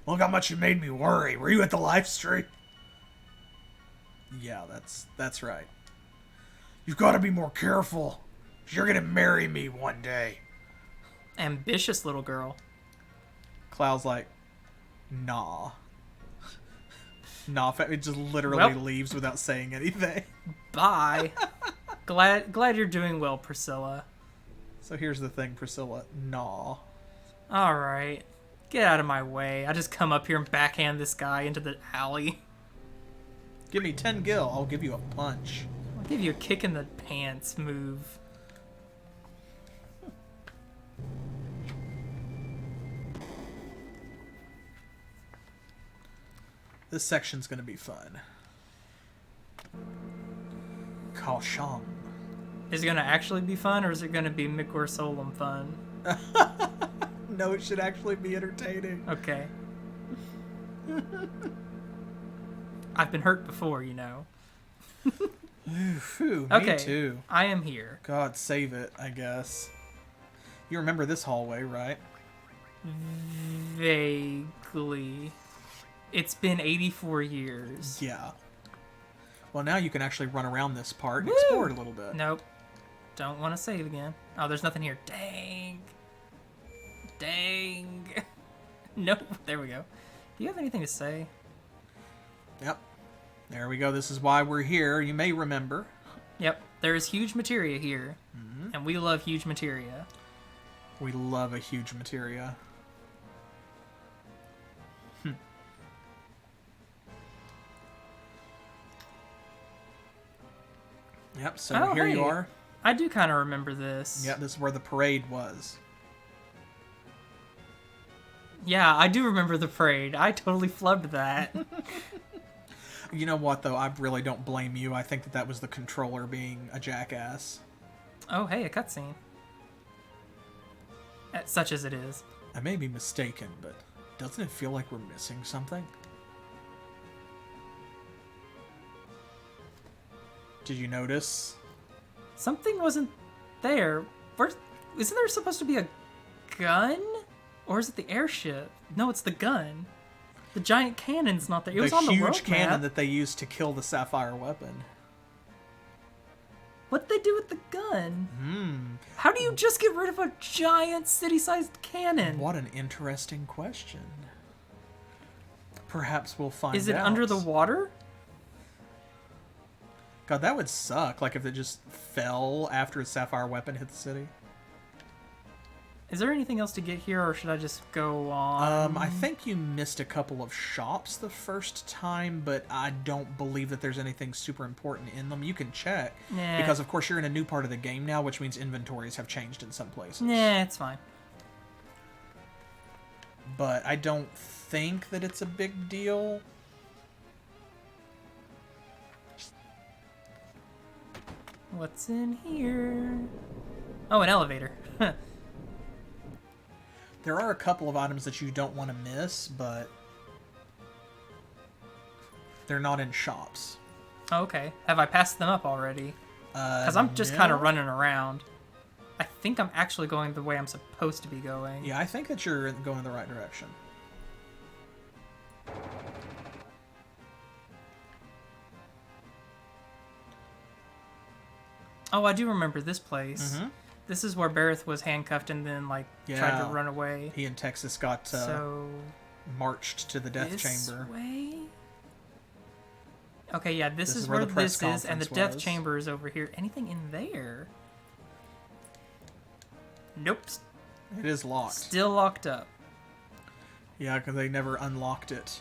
Look how much you made me worry. Were you at the live stream? Yeah, that's right. You've got to be more careful. You're gonna marry me one day. Ambitious little girl. Clow's like, nah. Nah, it just literally leaves without saying anything. Bye. Glad you're doing well, Priscilla. So here's the thing, Priscilla. Nah. Alright. Get out of my way. I just come up here and backhand this guy into the alley. Give me 10 gil. I'll give you a punch. I'll give you a kick in the pants move. This section's gonna be fun. Caution. Is it gonna actually be fun, or is it gonna be Micor Solum fun? No, it should actually be entertaining. Okay. I've been hurt before, you know. Phew, Okay, me too. I am here. God save it, I guess. You remember this hallway, right? Vaguely. It's been 84 years. Yeah. Well, now you can actually run around this part and explore it a little bit. Nope. Don't want to save again. Oh, there's nothing here. Dang. Dang. Nope. There we go. Do you have anything to say? Yep. There we go. This is why we're here. You may remember. Yep. There is huge materia here. Mm-hmm. And we love huge materia. We love a huge materia. Yep, so here you are. I do kind of remember this. Yep, this is where the parade was. Yeah, I do remember the parade. I totally flubbed that. You know what, though? I really don't blame you. I think that was the controller being a jackass. Oh, hey, a cutscene. Such as it is. I may be mistaken, but doesn't it feel like we're missing something? Did you notice? Something wasn't there. Isn't there supposed to be a gun? Or is it the airship? No, it's the gun. The giant cannon's not there. It was on the road huge cannon that they used to kill the sapphire weapon. What'd they do with the gun? Hmm. How do you just get rid of a giant city-sized cannon? What an interesting question. Perhaps we'll find out. Is it under the water? God, that would suck. Like if it just fell after a sapphire weapon hit the city. Is there anything else to get here, or should I just go on? I think you missed a couple of shops the first time, but I don't believe that there's anything super important in them. You can check. Nah. Because, of course, you're in a new part of the game now, which means inventories have changed in some places. Nah, it's fine. But I don't think that it's a big deal. What's in here? Oh, an elevator. There are a couple of items that you don't want to miss, but they're not in shops. Oh, okay. Have I passed them up already? Because I'm just kind of running around. I think I'm actually going the way I'm supposed to be going. Yeah, I think that you're going in the right direction. Oh, I do remember this place. Mm-hmm. This is where Barrett was handcuffed and then, like, tried to run away. He and Texas got marched to the death chamber. Way? Okay, yeah, this is where this is, and the death chamber is over here. Anything in there? Nope. It is locked. Still locked up. Yeah, because they never unlocked it.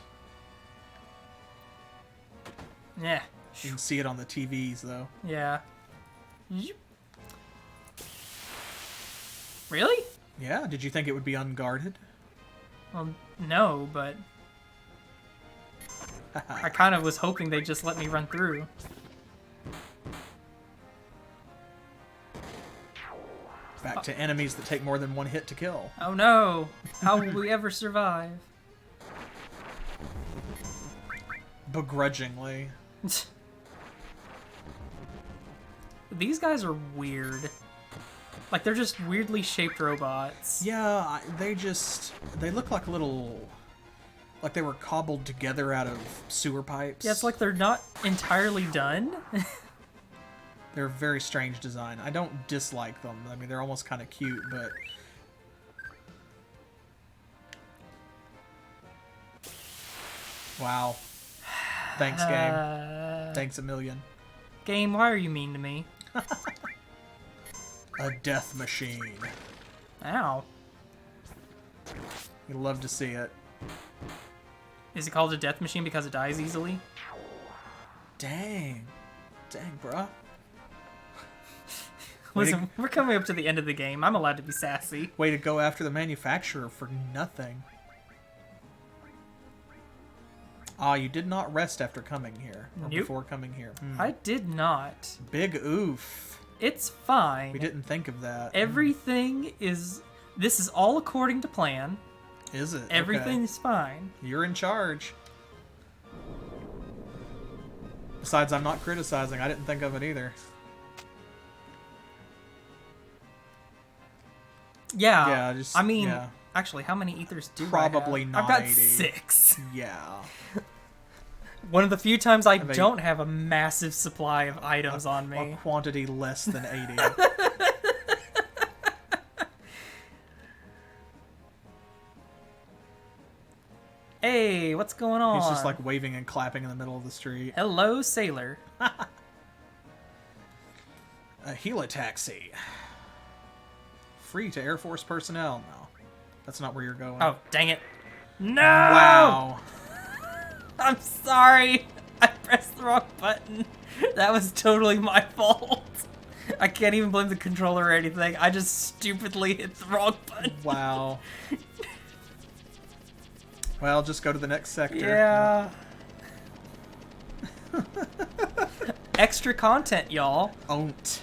Yeah. You can see it on the TVs, though. Yeah. Really? Yeah, did you think it would be unguarded? Well, no, but I kind of was hoping they'd just let me run through. Back to enemies that take more than one hit to kill. Oh no! How will we ever survive? Begrudgingly. These guys are weird. Like, they're just weirdly shaped robots. Yeah, they look like little... Like they were cobbled together out of sewer pipes. Yeah, it's like they're not entirely done. They're a very strange design. I don't dislike them. I mean, they're almost kind of cute, but... Wow. Thanks, game. Thanks a million. Game, why are you mean to me? A death machine. Ow. You'd love to see it. Is it called a death machine because it dies easily? Dang. Dang, bruh. Listen, we're coming up to the end of the game. I'm allowed to be sassy. Way to go after the manufacturer for nothing. Ah, you did not rest after coming here. Or before coming here. I did not. Big oof. It's fine. We didn't think of that. Everything is... This is all according to plan. Is it? Everything's fine. You're in charge. Besides, I'm not criticizing. I didn't think of it either. Yeah. Yeah, just... I mean, yeah. actually, how many ethers do Probably I have? not I've got 80. 6. Yeah. One of the few times I don't have a massive supply of items on me. A quantity less than 80. Hey, what's going on? He's just like waving and clapping in the middle of the street. Hello, sailor. A heli-taxi. Free to Air Force personnel. No, that's not where you're going. Oh, dang it. No! Wow. I'm sorry. I pressed the wrong button. That was totally my fault. I can't even blame the controller or anything. I just stupidly hit the wrong button. Wow. Well, just go to the next sector. Yeah. Extra content, y'all. Own't.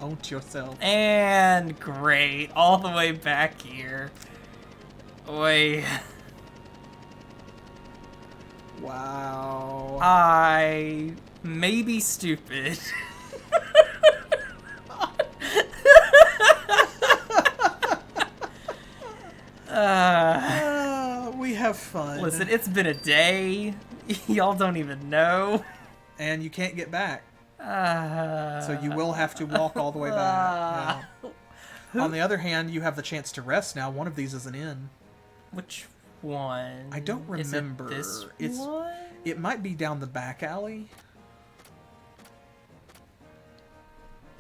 Own't yourself. And great. All the way back here. Wait. Wow. I may be stupid. We have fun. Listen, it's been a day. Y'all don't even know. And you can't get back. So you will have to walk all the way back. Yeah. On the other hand, you have the chance to rest now. One of these is an inn. Which one? I don't remember. Is it this one? It might be down the back alley.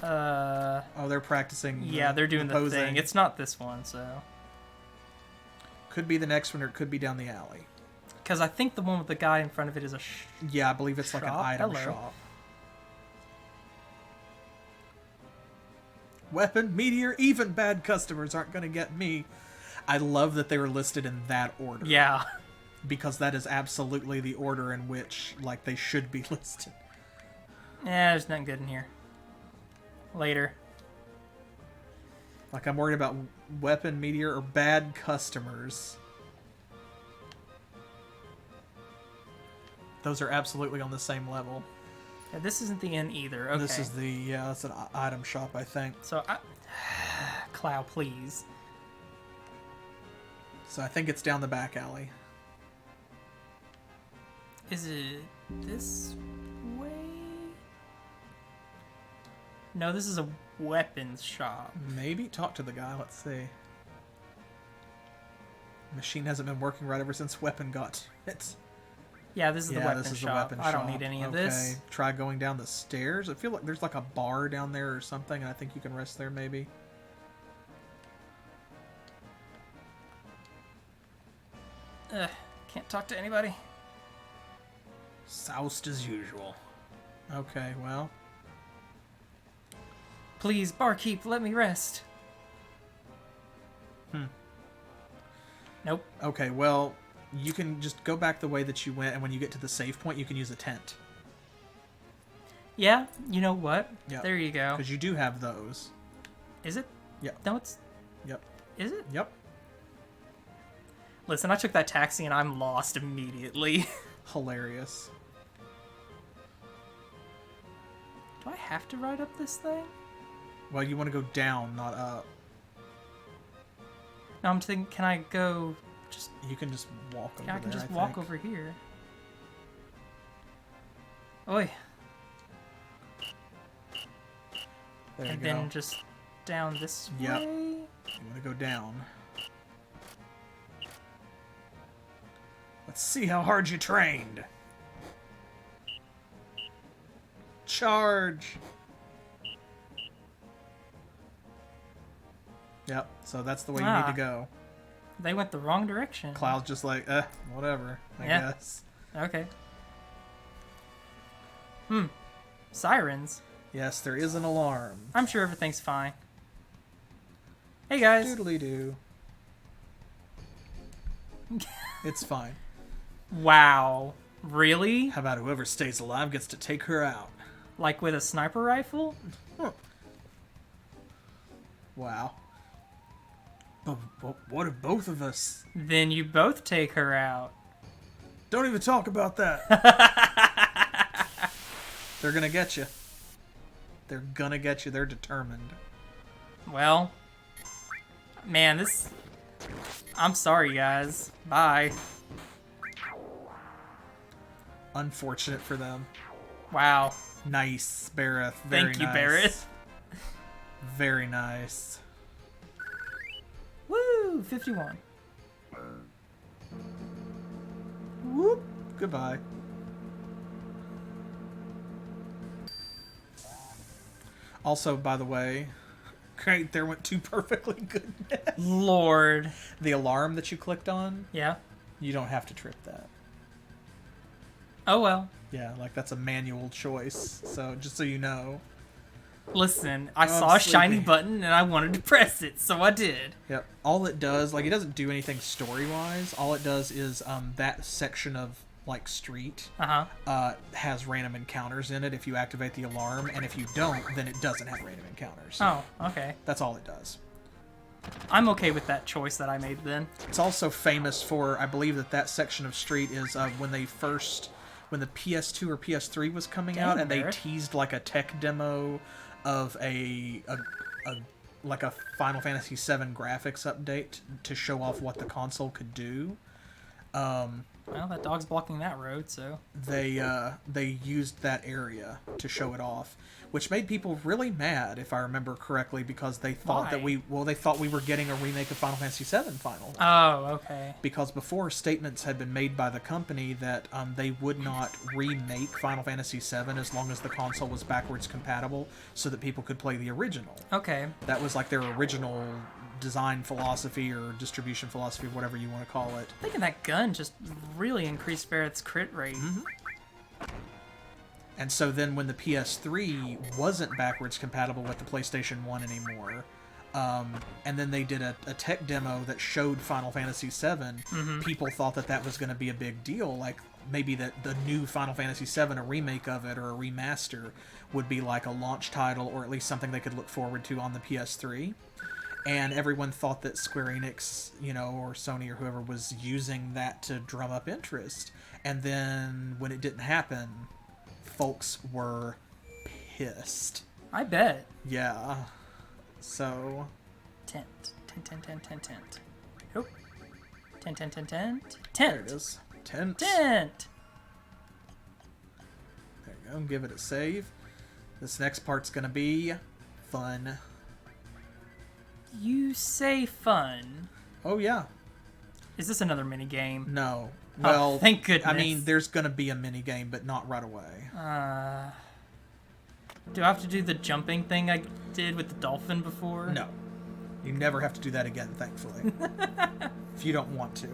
Oh, they're practicing. Yeah, they're doing the posing. thing. It's not this one, so. Could be the next one, or it could be down the alley. Because I think the one with the guy in front of it is a yeah, I believe it's like an item Hello. shop. Weapon, Meteor, even bad customers aren't going to get me. I love that they were listed in that order. Yeah. Because that is absolutely the order in which, like, they should be listed. Yeah, there's nothing good in here. Later. Like, I'm worried about Weapon, Meteor, or bad customers. Those are absolutely on the same level. Yeah, this isn't the inn either. Okay. This is the, yeah, that's an item shop, I think. So, Clow, please. So I think it's down the back alley. Is it this way? No, this is a weapons shop. Maybe? Talk to the guy, let's see. Machine hasn't been working right ever since Weapon got it. Yeah, this is the weapon this is shop. the weapon I shop. don't need any of Okay, this. try going down the stairs. I feel like there's like a bar down there or something, and I think you can rest there maybe. Can't talk to anybody. Soused as usual. Okay, well. Please, barkeep, let me rest. Nope. Okay, well, you can just go back the way that you went, and when you get to the save point, you can use a tent. Yeah, you know what? Yep. There you go. Because you do have those. Is it? Yep. No, it's... Yep. Is it? Yep. Listen, I took that taxi and I'm lost immediately. Hilarious. Do I have to ride up this thing? Well, you want to go down, not up. No, I'm thinking, can I go just... You can just walk over Yeah, I can there, just walk think. over here. Oi. There you And go. then just down this Yep. way? You want to go down. Let's see how hard you trained. Charge. Yep, so that's the way you need to go. They went the wrong direction. Cloud's just like, whatever, I Yeah. guess. Okay. Sirens. Yes, there is an alarm. I'm sure everything's fine. Hey guys. Doodly-doo. It's fine. Wow. Really? How about whoever stays alive gets to take her out? Like with a sniper rifle? Wow. But what if both of us... Then you both take her out. Don't even talk about that. They're gonna get you. They're gonna get you. They're determined. Well, man, this... I'm sorry, guys. Bye. Unfortunate for them. Wow. Nice, Barrett. Very Thank you, nice. Barrett. Very nice. Woo! 51. Whoop. Goodbye. Also, by the way, great, there went two perfectly good myths. Lord. The alarm that you clicked on, Yeah? you don't have to trip that. Oh well. Yeah, like that's a manual choice. So, just so you know. Listen, I I'm saw a shiny sleepy. button and I wanted to press it, so I did. Yep. All it does, like, it doesn't do anything story-wise. All it does is that section of, like, street has random encounters in it if you activate the alarm, and if you don't, then it doesn't have random encounters. Oh, okay. That's all it does. I'm okay with that choice that I made then. It's also famous for, I believe that section of street is when the PS2 or PS3 was coming out, and they Barrett. teased, like, a tech demo of a Final Fantasy VII graphics update to show off what the console could do. Well, that dog's blocking that road, so... They used that area to show it off, which made people really mad, if I remember correctly, because they thought that Why? they thought we were getting a remake of Final Fantasy VII finally. Oh, okay. Because before, statements had been made by the company that they would not remake Final Fantasy VII as long as the console was backwards compatible, so that people could play the original. Okay. That was like their original design philosophy or distribution philosophy, whatever you want to call it. Thinking that gun just really increased Barrett's crit rate. And so then when the PS3 wasn't backwards compatible with the PlayStation 1 anymore, and then they did a tech demo that showed Final Fantasy VII, people thought that was going to be a big deal. Like, maybe that the new Final Fantasy VII, a remake of it or a remaster, would be like a launch title, or at least something they could look forward to on the PS3. And everyone thought that Square Enix, or Sony or whoever was using that to drum up interest. And then when it didn't happen, folks were pissed. I bet. Yeah. So... Tent. Tent. Oh. Tent. There it is. Tent. Tent. There you go. Give it a save. This next part's gonna be fun. You say fun. Oh, yeah. Is this another mini game? No. Well, thank goodness. I mean, there's gonna be a mini game, but not right away. Do I have to do the jumping thing I did with the dolphin before? No. You never have to do that again, thankfully. If you don't want to.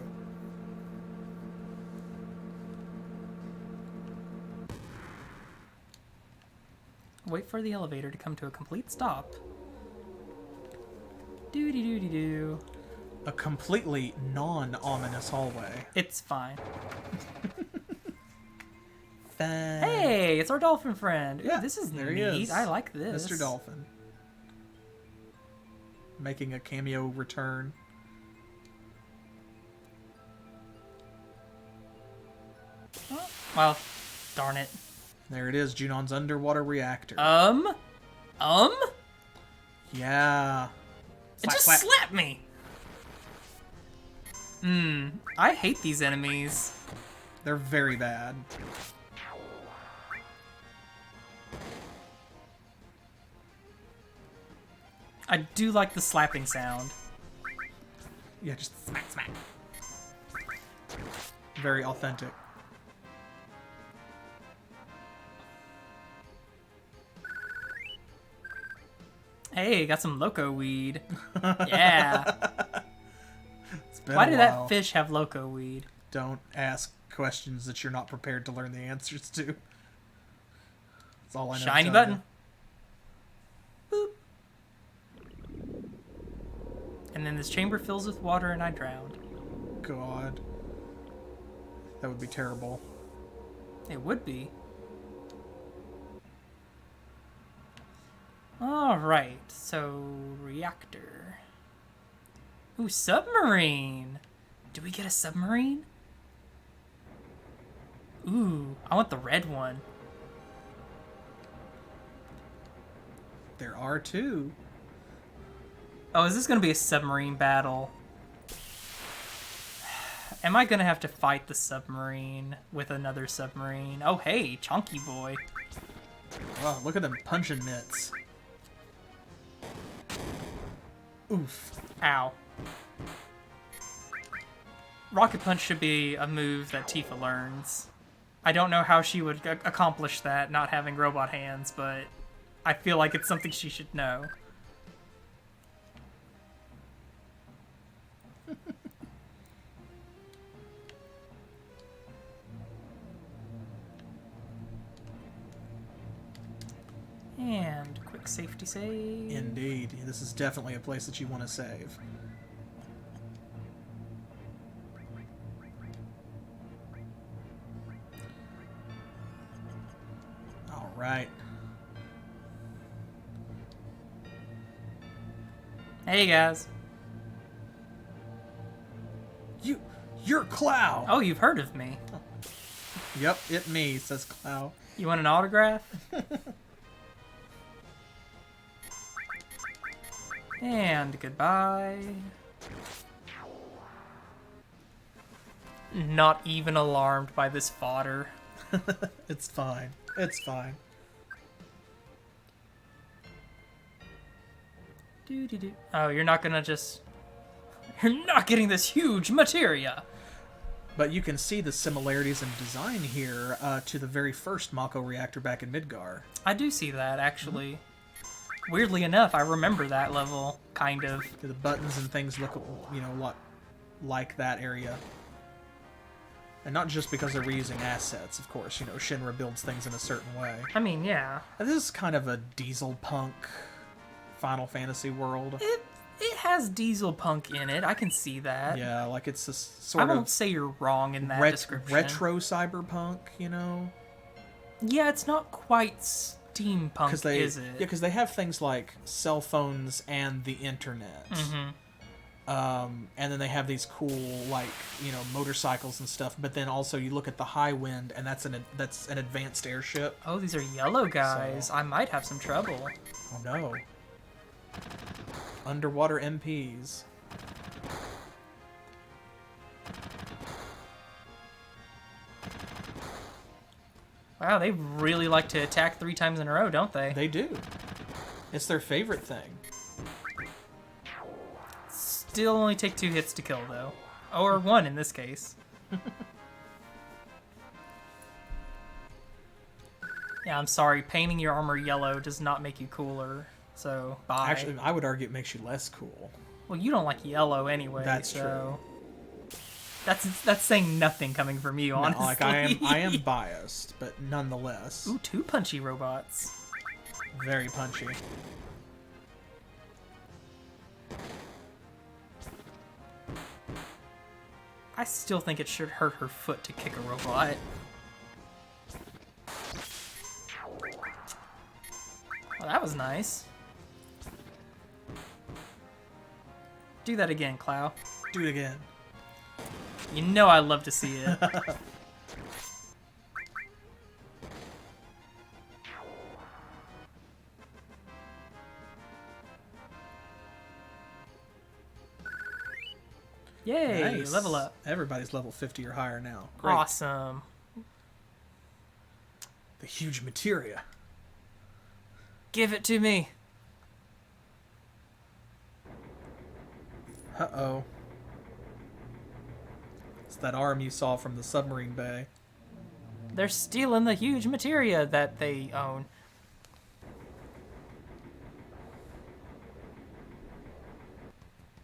Wait for the elevator to come to a complete stop. Doo-dee-doo-dee-doo. A completely non-ominous hallway. It's fine. Fun. Hey, it's our dolphin friend. Ooh, Yeah, this is there neat. he is. I like this. Mr. Dolphin. Making a cameo return. Oh, well, darn it. There it is, Junon's underwater reactor. Yeah. It just slapped me. I hate these enemies. They're very bad. I do like the slapping sound. Yeah, just smack, smack. Very authentic. Hey, got some loco weed. Yeah. It's been Why a did while. that fish have loco weed? Don't ask questions that you're not prepared to learn the answers to. That's all I know. to Shiny tell button. you. Boop. And then this chamber fills with water and I drowned. God. That would be terrible. It would be. Alright, so reactor. Ooh, submarine! Do we get a submarine? Ooh, I want the red one. There are two. Oh, is this gonna be a submarine battle? Am I gonna have to fight the submarine with another submarine? Oh, hey, Chunky Boy. Wow, look at them punching mitts. Oof. Ow. Rocket Punch should be a move that Tifa learns. I don't know how she would accomplish that, not having robot hands, but I feel like it's something she should know. And quick safety save. Indeed. This is definitely a place that you want to save. Alright. Hey guys. You're Clow! Oh, you've heard of me. Yep, it me, says Clow. You want an autograph? And goodbye. Not even alarmed by this fodder. It's fine. It's fine. Doo-doo-doo. Oh, you're not gonna just... You're not getting this huge materia! But you can see the similarities in design here to the very first Mako reactor back in Midgar. I do see that, actually. Weirdly enough, I remember that level, kind of. The buttons and things look, a lot like that area. And not just because they're reusing assets, of course. Shinra builds things in a certain way. I mean, yeah. And this is kind of a diesel punk Final Fantasy world. It has diesel punk in it. I can see that. Yeah, like it's a I sort won't of say you're wrong in that description. retro cyberpunk, Yeah, it's not quite steampunk, is it? Yeah, because they have things like cell phones and the internet. And then they have these cool, motorcycles and stuff. But then also you look at the High Wind, and that's an advanced airship. Oh, these are yellow guys. So- I might have some trouble. Oh no. Underwater MPs. Wow, they really like to attack 3 times in a row, don't they? They do. It's their favorite thing. Still only take 2 hits to kill, though. Or 1 in this case. Yeah, I'm sorry. Painting your armor yellow does not make you cooler. So, bye. Actually, I would argue it makes you less cool. Well, you don't like yellow anyway. That's true. That's saying nothing coming from you, honestly. No, like I am biased, but nonetheless. Ooh, 2 punchy robots. Very punchy. I still think it should hurt her foot to kick a robot. Well, that was nice. Do that again, Clow. Do it again. You know I love to see it. Yay, Nice. level up. Everybody's level 50 or higher now. Great. Awesome. The huge materia. Give it to me. Uh-oh. It's that arm you saw from the submarine bay. They're stealing the huge materia that they own.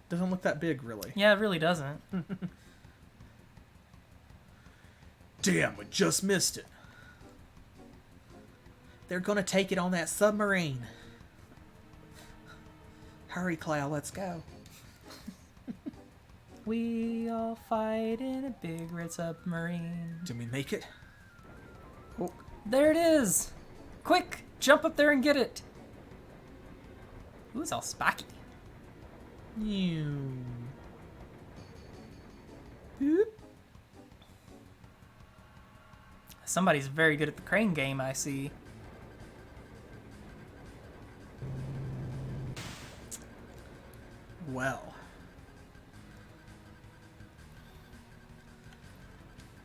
Doesn't look that big, really. Yeah, it really doesn't. Damn, we just missed it. They're gonna take it on that submarine. Hurry, Cloud, let's go. We all fight in a big red submarine. Did we make it? Oh, There it is! Quick, jump up there and get it. Ooh, it's all spiky. you. Somebody's very good at the crane game, I see. Well.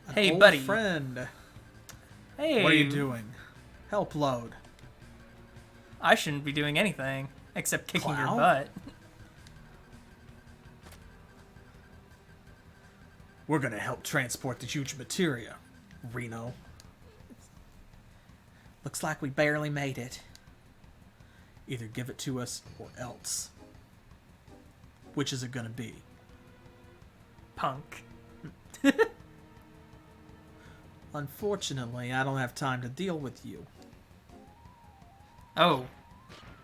An Hey, old buddy. friend. Hey, What are you doing? Help load. I shouldn't be doing anything except kicking your Clown? butt. We're gonna help transport the huge materia, Reno. Looks like we barely made it. Either give it to us or else. Which is it gonna be? Punk. Unfortunately, I don't have time to deal with you. Oh.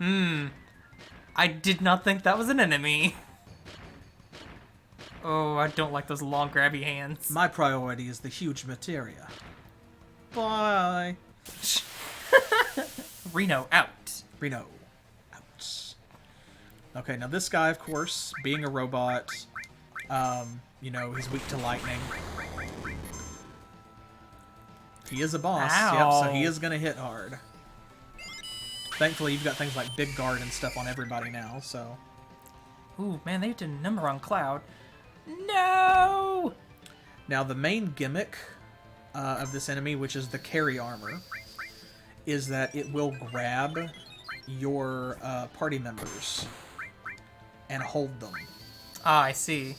I did not think that was an enemy. Oh, I don't like those long grabby hands. My priority is the huge materia. Bye. Reno out. Reno. Out. Okay, now this guy, of course, being a robot, you know, he's weak to lightning. He is a boss, Ow. yep, so he is going to hit hard. Thankfully, you've got things like Big Guard and stuff on everybody now, so... Ooh, man, they did a number on Cloud. No! Now, the main gimmick of this enemy, which is the carry armor, is that it will grab your party members and hold them. Ah, I see.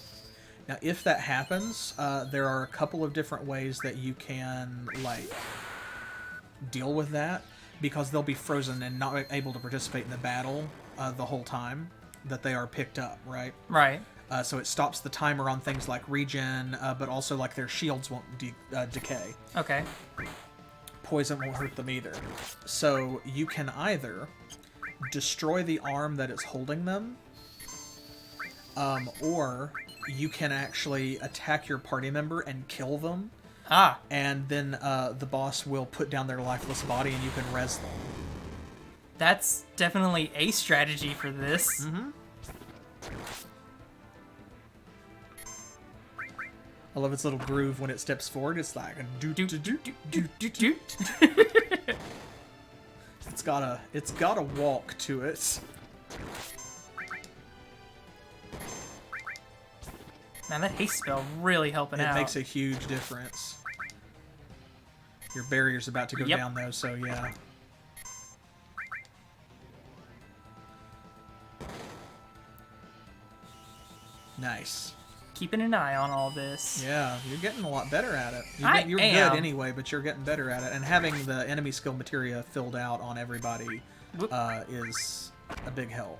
Now, if that happens, there are a couple of different ways that you can, like, deal with that, because they'll be frozen and not able to participate in the battle the whole time that they are picked up, right? Right. So it stops the timer on things like regen, but also, like, their shields won't decay. Okay. Poison won't hurt them either. So you can either destroy the arm that is holding them, or you can actually attack your party member and kill them, Ah, and then the boss will put down their lifeless body and you can res them. that's definitely a strategy for this. I love its little groove when it steps forward. It's like a doot doot doot doot doot doot. It's got a walk to it. Man, that haste spell really helping It out. makes a huge difference. Your barrier's about to go Yep. down, though, so yeah. Nice. Keeping an eye on all this. Yeah, you're getting a lot better at it. I You're am. good anyway, but you're getting better at it. And having the enemy skill materia filled out on everybody is a big help.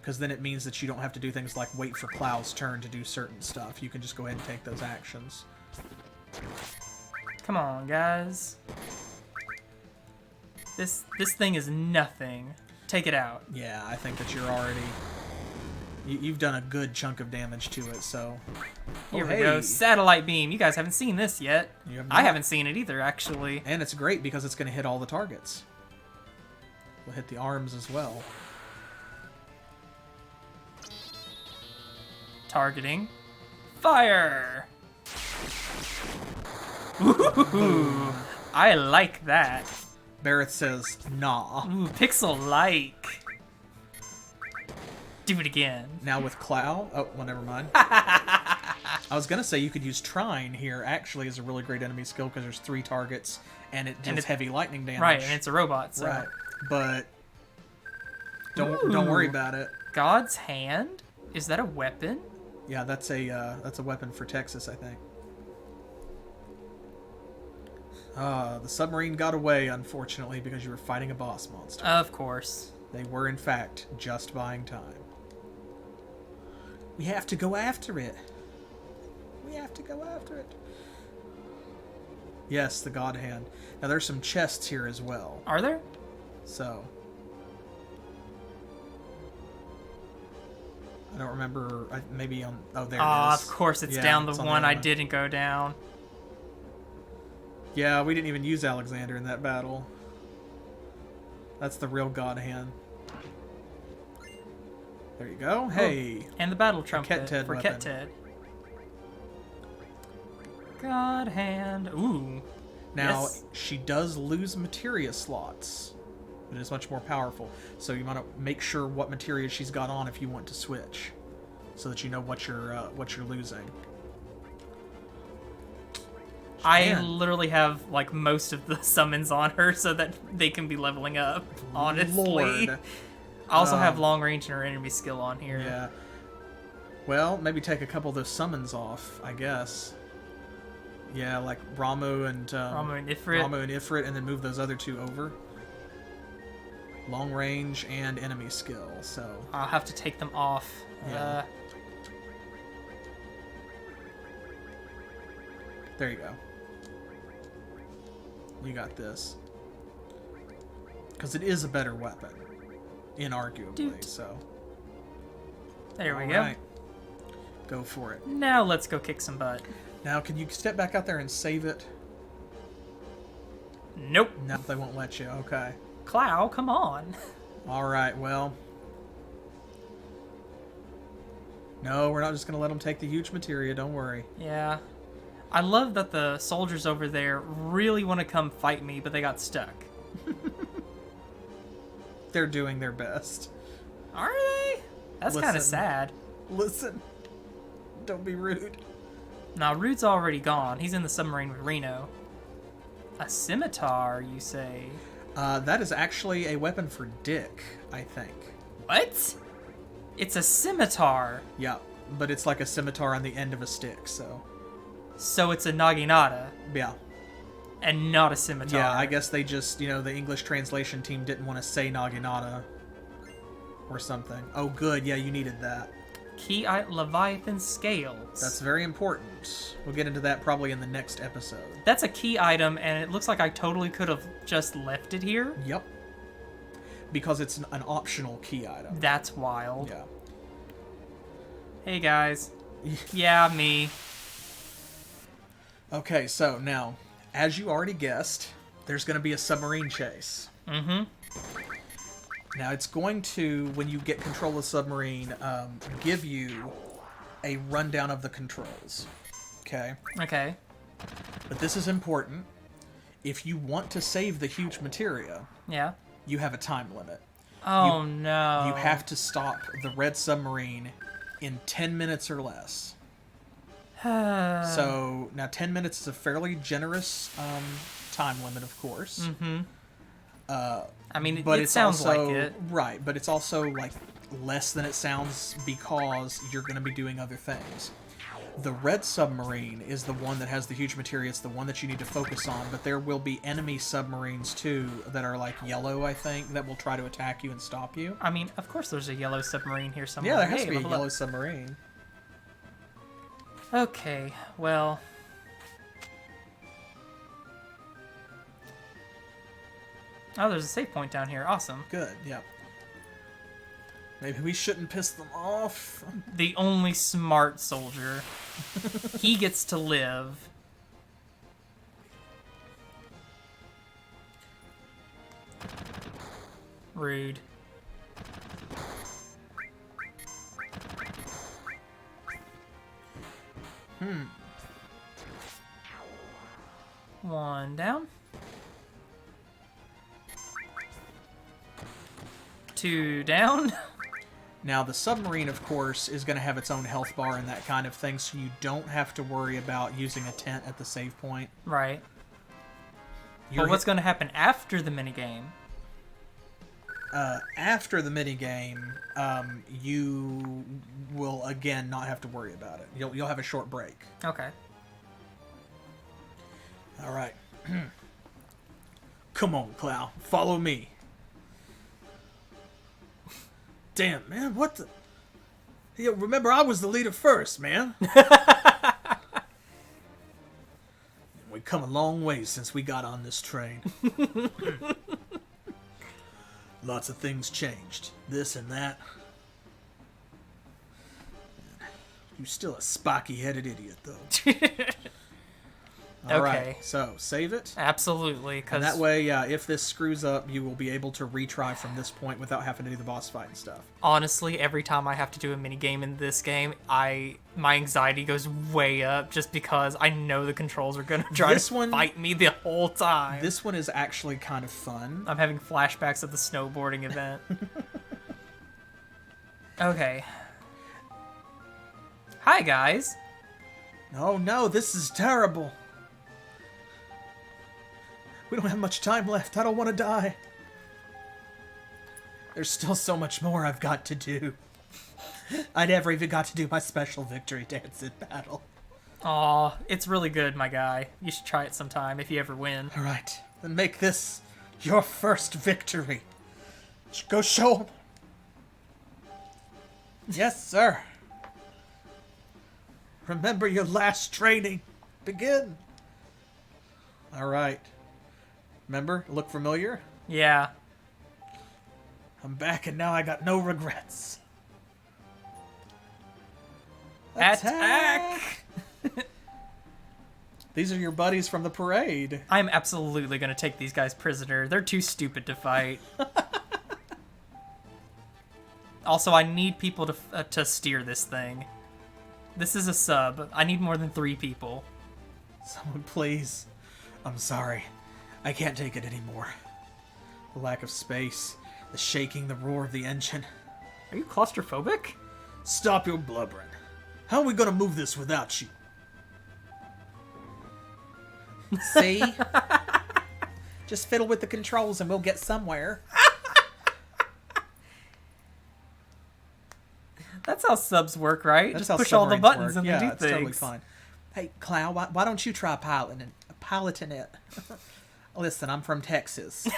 Because then it means that you don't have to do things like wait for Cloud's turn to do certain stuff. You can just go ahead and take those actions. Come on, guys. This thing is nothing. Take it out. Yeah, I think that you're already... You've done a good chunk of damage to it, so... Here we go. Satellite beam. You guys haven't seen this yet. You have I not. haven't seen it either, actually. And it's great because it's going to hit all the targets. We'll hit the arms as well. Targeting. Fire! Ooh, I like that. Barrett says, nah. Ooh, pixel-like. Do it again. Now with Cloud... Oh, well, never mind. I was going to say you could use Trine here, actually, as a really great enemy skill, because there's 3 targets, and it deals heavy lightning damage. Right, and it's a robot, so... Right, but... Don't worry about it. God's Hand? Is that a weapon? Yeah, that's a weapon for Texas, I think. The submarine got away, unfortunately, because you were fighting a boss monster. Of course. They were, in fact, just buying time. We have to go after it. We have to go after it. Yes, the God Hand. Now, there's some chests here as well. Are there? So... I don't remember. Maybe on... Oh, there it is. Of course, it's Yeah, down the it's on one the I other one. didn't go down. Yeah, we didn't even use Alexander in that battle. That's the real God Hand. There you go. Hey. And the battle trumpet Ket-Ted for weapon. Ket-Ted. God Hand. Ooh. Now, Yes. she does lose materia slots. It is much more powerful. So you want to make sure what materia she's got on if you want to switch. So that you know what you're losing. I Man. literally have, like, most of the summons on her so that they can be leveling up, honestly. Lord. I also have long range and her enemy skill on here. Yeah. Well, maybe take a couple of those summons off, I guess. Yeah, like Ramu and Ifrit, and then move those other 2 over. Long range and enemy skill, so... I'll have to take them off. Yeah. There you go. You got this. Because it is a better weapon. Inarguably, Dude. so... There we go. Alright. Go for it. Now let's go kick some butt. Now, can you step back out there and save it? Nope. No, they won't let you. Okay. Clow, come on. Alright, well... No, we're not just going to let them take the huge materia, don't worry. Yeah. I love that the soldiers over there really want to come fight me, but they got stuck. They're doing their best. Are they? That's kind of Listen. sad. Listen. Don't be rude. Now, Rude's already gone. He's in the submarine with Reno. A scimitar, you say? That is actually a weapon for Dick, I think. What? It's a scimitar. Yeah, but it's like a scimitar on the end of a stick, so... So it's a naginata Yeah. and not a scimitar. Yeah, I guess they just, the English translation team didn't want to say naginata or something. Oh, good. Yeah, you needed that. Key Leviathan scales. That's very important. We'll get into that probably in the next episode. That's a key item, and it looks like I totally could have just left it here. Yep. Because it's an optional key item. That's wild. Yeah. Hey, guys. Yeah, me. Okay, so now, as you already guessed, there's going to be a submarine chase. Mm-hmm. Now, it's going to, when you get control of the submarine, give you a rundown of the controls. Okay? Okay. But this is important. If you want to save the huge materia, Yeah. you have a time limit. Oh, no. You have to stop the red submarine in 10 minutes or less. So now 10 minutes is a fairly generous time limit, of course. Mm-hmm. I mean, But it it's sounds also, like it. right, but it's also like less than it sounds because you're going to be doing other things. The red submarine is the one that has the huge materia. It's the one that you need to focus on, but there will be enemy submarines too that are like yellow, I think, that will try to attack you and stop you. I mean, of course there's a yellow submarine here somewhere. Yeah, there has to be a level yellow up. submarine. Okay, well... Oh, there's a save point down here. Awesome. Good, yeah. Maybe we shouldn't piss them off. The only smart soldier. He gets to live. Rude. One down. Two down. Now, the submarine, of course, is going to have its own health bar and that kind of thing, so you don't have to worry about using a tent at the save point. Right. But what's going to happen after the minigame? After the minigame, you will, again, not have to worry about it. You'll have a short break. Okay. All right. Come on, Clow. Follow me. Damn, man, what the... Yo, remember, I was the leader first, man. We've come a long way since we got on this train. Lots of things changed. This and that. You're still a spiky-headed idiot, though. All right, so save it. Absolutely. And that way, if this screws up, you will be able to retry from this point without having to do the boss fight and stuff. Honestly, every time I have to do a mini game in this game, my anxiety goes way up just because I know the controls are gonna try to fight me the whole time. This one is actually kind of fun. I'm having flashbacks of the snowboarding event. Okay. Hi, guys. Oh no, this is terrible. We don't have much time left. I don't want to die. There's still so much more I've got to do. I never even got to do my special victory dance in battle. Aw, it's really good, my guy. You should try it sometime if you ever win. All right, then make this your first victory. Go show 'em. Yes, sir. Remember your last training. Begin. All right. Remember? Look familiar? Yeah. I'm back and now I got no regrets. Attack! These are your buddies from the parade. I'm absolutely going to take these guys prisoner. They're too stupid to fight. Also, I need people to steer this thing. This is a sub. I need more than 3 people. Someone please. I'm sorry. I can't take it anymore. The lack of space, the shaking, the roar of the engine. Are you claustrophobic? Stop your blubbering. How are we gonna move this without you? See? Just fiddle with the controls and we'll get somewhere. That's how subs work, right? That's Just how push all the submarines buttons work. and they do it's things. Totally fine. Hey, Cloud, why don't you try piloting it? Listen, I'm from Texas.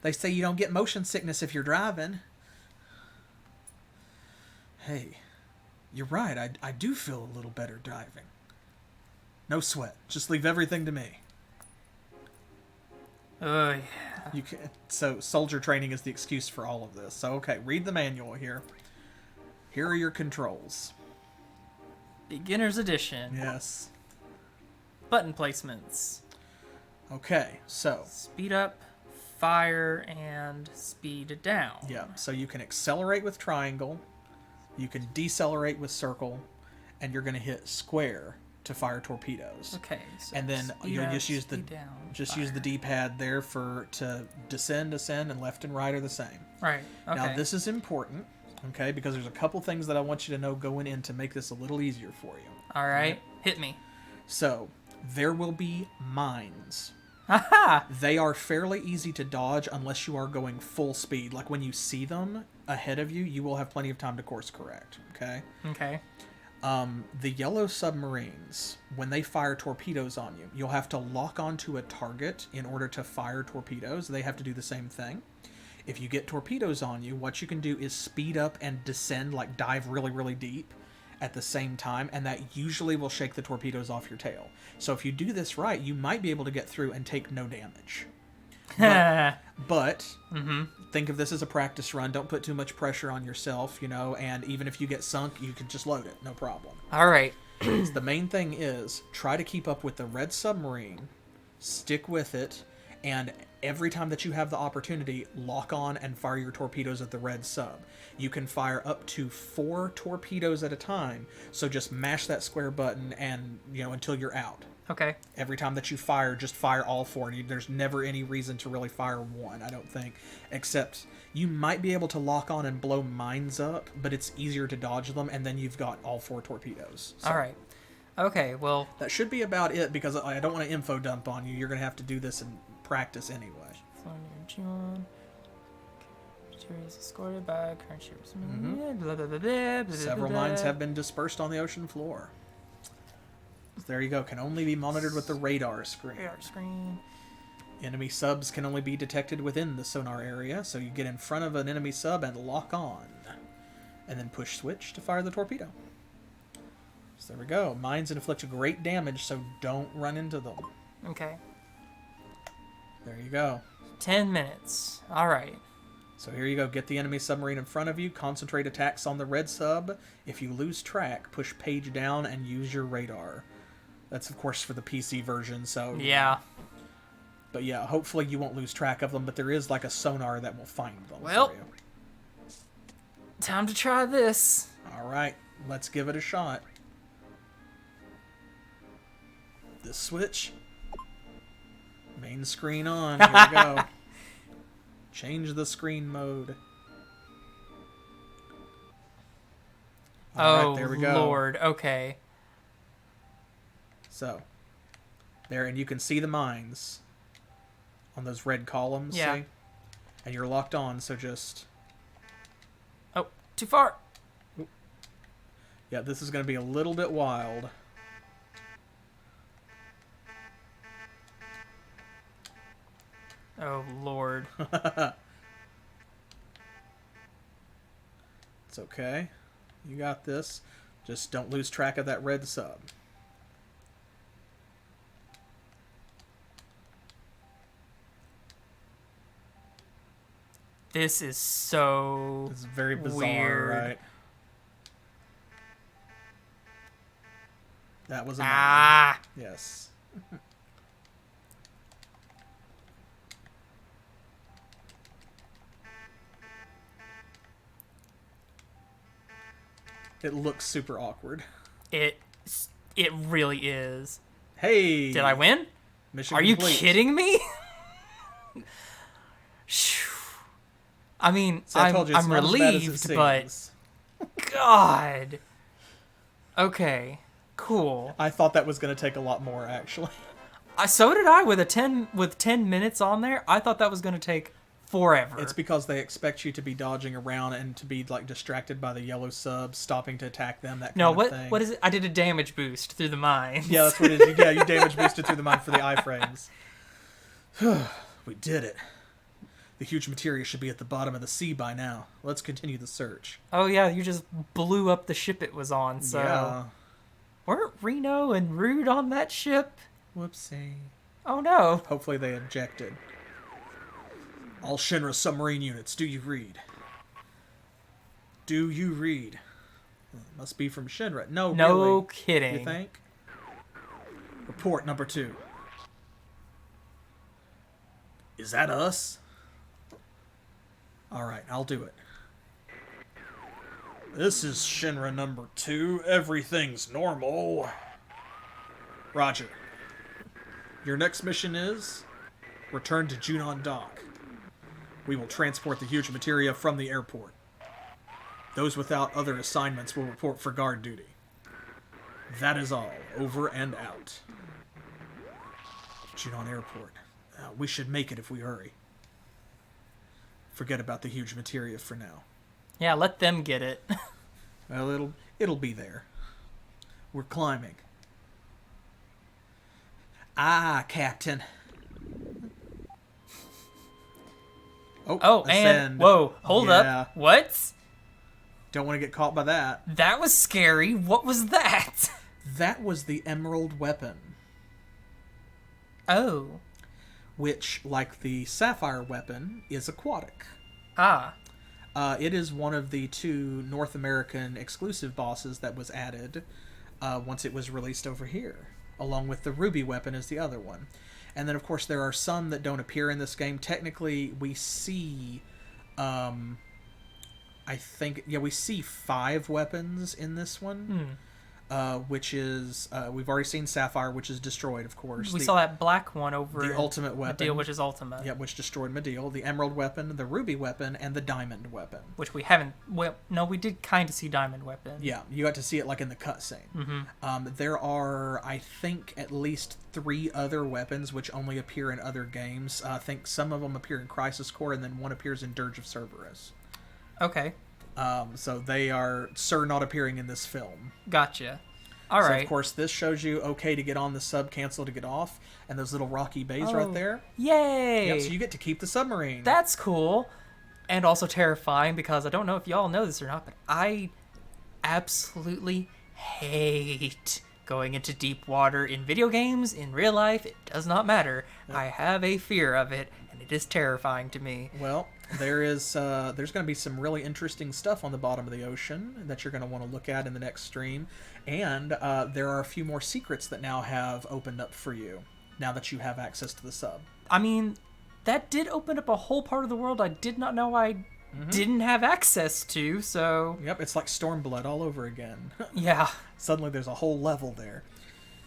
They say you don't get motion sickness if you're driving. Hey, you're right. I do feel a little better driving. No sweat. Just leave everything to me. Oh, yeah. You can. So soldier training is the excuse for all of this. So okay, read the manual here. Here are your controls. Beginner's edition. Yes. Button placements. Okay, so Speed up, fire, and speed down. yeah, so you can accelerate with triangle, you can decelerate with circle, and you're going to hit square to fire torpedoes. Okay, so And then speed you'll up, just use the speed down, use the fire. D-pad there to descend, ascend, and left and right are the same. Right. Okay. Now this is important. Okay, because there's a couple things that I want you to know going in to make this a little easier for you. All right. Hit me. So, there will be mines. Haha! They are fairly easy to dodge unless you are going full speed. Like when you see them ahead of you, you will have plenty of time to course correct. Okay? Okay. The yellow submarines, when they fire torpedoes on you, you'll have to lock onto a target in order to fire torpedoes. They have to do the same thing. If you get torpedoes on you, what you can do is speed up and descend, like dive really, really deep at the same time, and that usually will shake the torpedoes off your tail. So if you do this right, you might be able to get through and take no damage. But think of this as a practice run. Don't put too much pressure on yourself, and even if you get sunk, you can just load it. No problem. All right. The main thing is try to keep up with the red submarine, stick with it, and every time that you have the opportunity, lock on and fire your torpedoes at the red sub. You can fire up to 4 torpedoes at a time, so just mash that square button and, until you're out. Okay. Every time that you fire, just fire all 4. There's never any reason to really fire one, I don't think. Except you might be able to lock on and blow mines up, but it's easier to dodge them, and then you've got all 4 torpedoes. So all right. Okay, well... that should be about it, because I don't want to info dump on you. You're going to have to do this in practice anyway. Junon. Meteor is escorted by current ships. Blah, blah, blah, blah, blah, Several blah. mines have been dispersed on the ocean floor. There you go. Can only be monitored with the radar screen. Radar screen. Enemy subs can only be detected within the sonar area, so you get in front of an enemy sub and lock on. And then push switch to fire the torpedo. So there we go. Mines inflict great damage, so don't run into them. Okay. There you go. 10 minutes. All right. So here you go. Get the enemy submarine in front of you. Concentrate attacks on the red sub. If you lose track, push page down and use your radar. That's, of course, for the PC version, so... yeah. But yeah, hopefully you won't lose track of them, but there is like a sonar that will find them Well, for you. Time to try this. All right, let's give it a shot. This switch. Main screen on. Here we go. Change the screen mode. All right, there we go. Lord. Okay. So, there, and you can see the mines on those red columns, Yeah. see? And you're locked on, so just... Oh, too far. Yeah, this is going to be a little bit wild. Oh, Lord. It's okay. You got this. Just don't lose track of that red sub. This is so It's very bizarre, weird. right? That was a Ah! yes. It looks super awkward. It really is. Hey! Did I win? Mission Are you complete. kidding me? Phew. I mean, See, I told you, it's I'm not as bad as it relieved, but seems. God. Okay, cool. I thought that was going to take a lot more, actually. So did I with 10 minutes on there. I thought that was going to take forever. It's because they expect you to be dodging around and to be like distracted by the yellow subs, stopping to attack them. That kind of thing. What is it? I did a damage boost through the mines. Yeah, that's what it is. Yeah, you damage boosted through the mine for the iframes. We did it. The huge materia should be at the bottom of the sea by now. Let's continue the search. Oh yeah, you just blew up the ship it was on. So Yeah. weren't Reno and Rude on that ship? Whoopsie. Oh no. Hopefully they objected. All Shinra submarine units, do you read? Do you read? Must be from Shinra. No, No really. kidding. You think? Report number 2. Is that us? Alright, I'll do it. This is Shinra number 2. Everything's normal. Roger. Your next mission is... return to Junon dock. We will transport the huge materia from the airport. Those without other assignments will report for guard duty. That is all. Over and out. Junon Airport. We should make it if we hurry. Forget about the huge materia for now. Yeah, let them get it. Well, it'll be there. We're climbing. Ah, Captain. Oh, ascend. and whoa, hold up. What? Don't want to get caught by that. That was scary. What was that? That was the emerald weapon. Oh. Which, like the sapphire weapon, is aquatic. Ah. It is one of the 2 North American exclusive bosses that was added once it was released over here, along with the ruby weapon as the other one. And then, of course, there are some that don't appear in this game. Technically, we see, we see 5 weapons in this one. Which is, we've already seen Sapphire, which is destroyed, of course. We saw that black one over the ultimate weapon. Meteor, which is ultimate. Yeah, which destroyed Meteor. The emerald weapon, the ruby weapon, and the diamond weapon. Which we haven't, well, no, we did kind of see diamond weapon. Yeah, you got to see it like in the cutscene. Mm-hmm. There are, I think, at least 3 other weapons which only appear in other games. I think some of them appear in Crisis Core, and then one appears in Dirge of Cerberus. Okay. So they are, not appearing in this film. Gotcha. All right. So, of course, this shows you okay to get on the sub, cancel to get off, and those little rocky bays right there. Yay! Yep, so you get to keep the submarine. That's cool. And also terrifying, because I don't know if y'all know this or not, but I absolutely hate going into deep water in video games. In real life, it does not matter. Yep. I have a fear of it, and it is terrifying to me. Well, there's going to be some really interesting stuff on the bottom of the ocean that you're going to want to look at in the next stream. And there are a few more secrets that now have opened up for you, now that you have access to the sub. I mean, that did open up a whole part of the world I did not know I didn't have access to, so... Yep, it's like Stormblood all over again. Yeah. Suddenly there's a whole level there.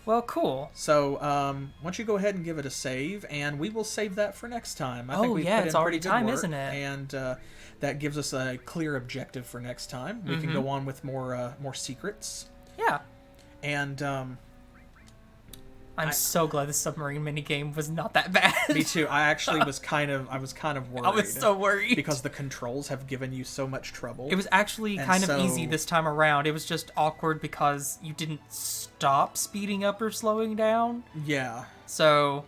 Well, cool. So, why don't you go ahead and give it a save, and we will save that for next time. I think we've yeah, put it's in already pretty good time, work, isn't it? And that gives us a clear objective for next time. We can go on with more secrets. Yeah. And I'm so glad the submarine minigame was not that bad. Me too. I actually was kind of worried. I was so worried. Because the controls have given you so much trouble. It was actually kind of easy this time around. It was just awkward because you didn't stop speeding up or slowing down. Yeah. So,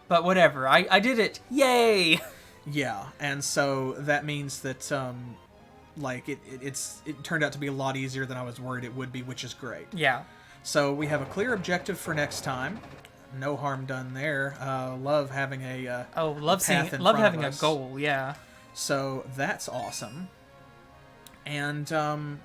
but whatever. I did it. Yay! Yeah, and so that means that it turned out to be a lot easier than I was worried it would be, which is great. Yeah. So we have a clear objective for next time. No harm done there. Love having a love having a goal. Yeah. So that's awesome. And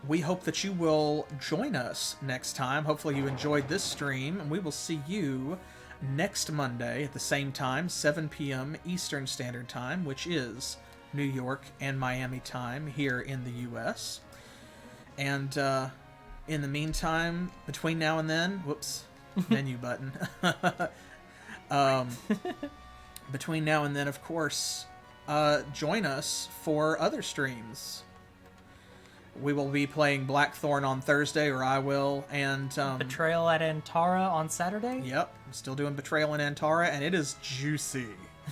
we hope that you will join us next time. Hopefully you enjoyed this stream, and we will see you next Monday at the same time, 7 p.m. Eastern Standard Time, which is New York and Miami time here in the U.S. And in the meantime, between now and then, menu button. Between now and then, of course, join us for other streams. We will be playing Blackthorn on Thursday, or I will, and Betrayal at Antara on Saturday. Yep, I'm still doing Betrayal in Antara, and it is juicy.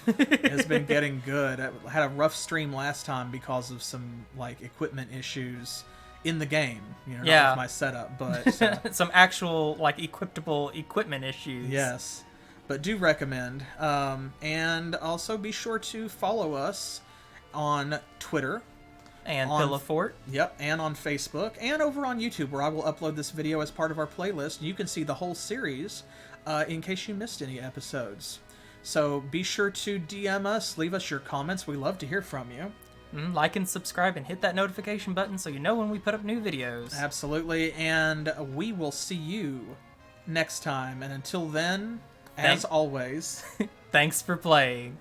It has been getting good. I had a rough stream last time because of some equipment issues in the game. Not with my setup, but some actual equipable equipment issues. Yes, but do recommend, and also be sure to follow us on Twitter. And Pillow Fort. Yep, and on Facebook, and over on YouTube, where I will upload this video as part of our playlist. You can see the whole series in case you missed any episodes. So be sure to DM us, leave us your comments. We love to hear from you. Like and subscribe and hit that notification button so you know when we put up new videos. Absolutely, and we will see you next time. And until then, as always, thanks for playing.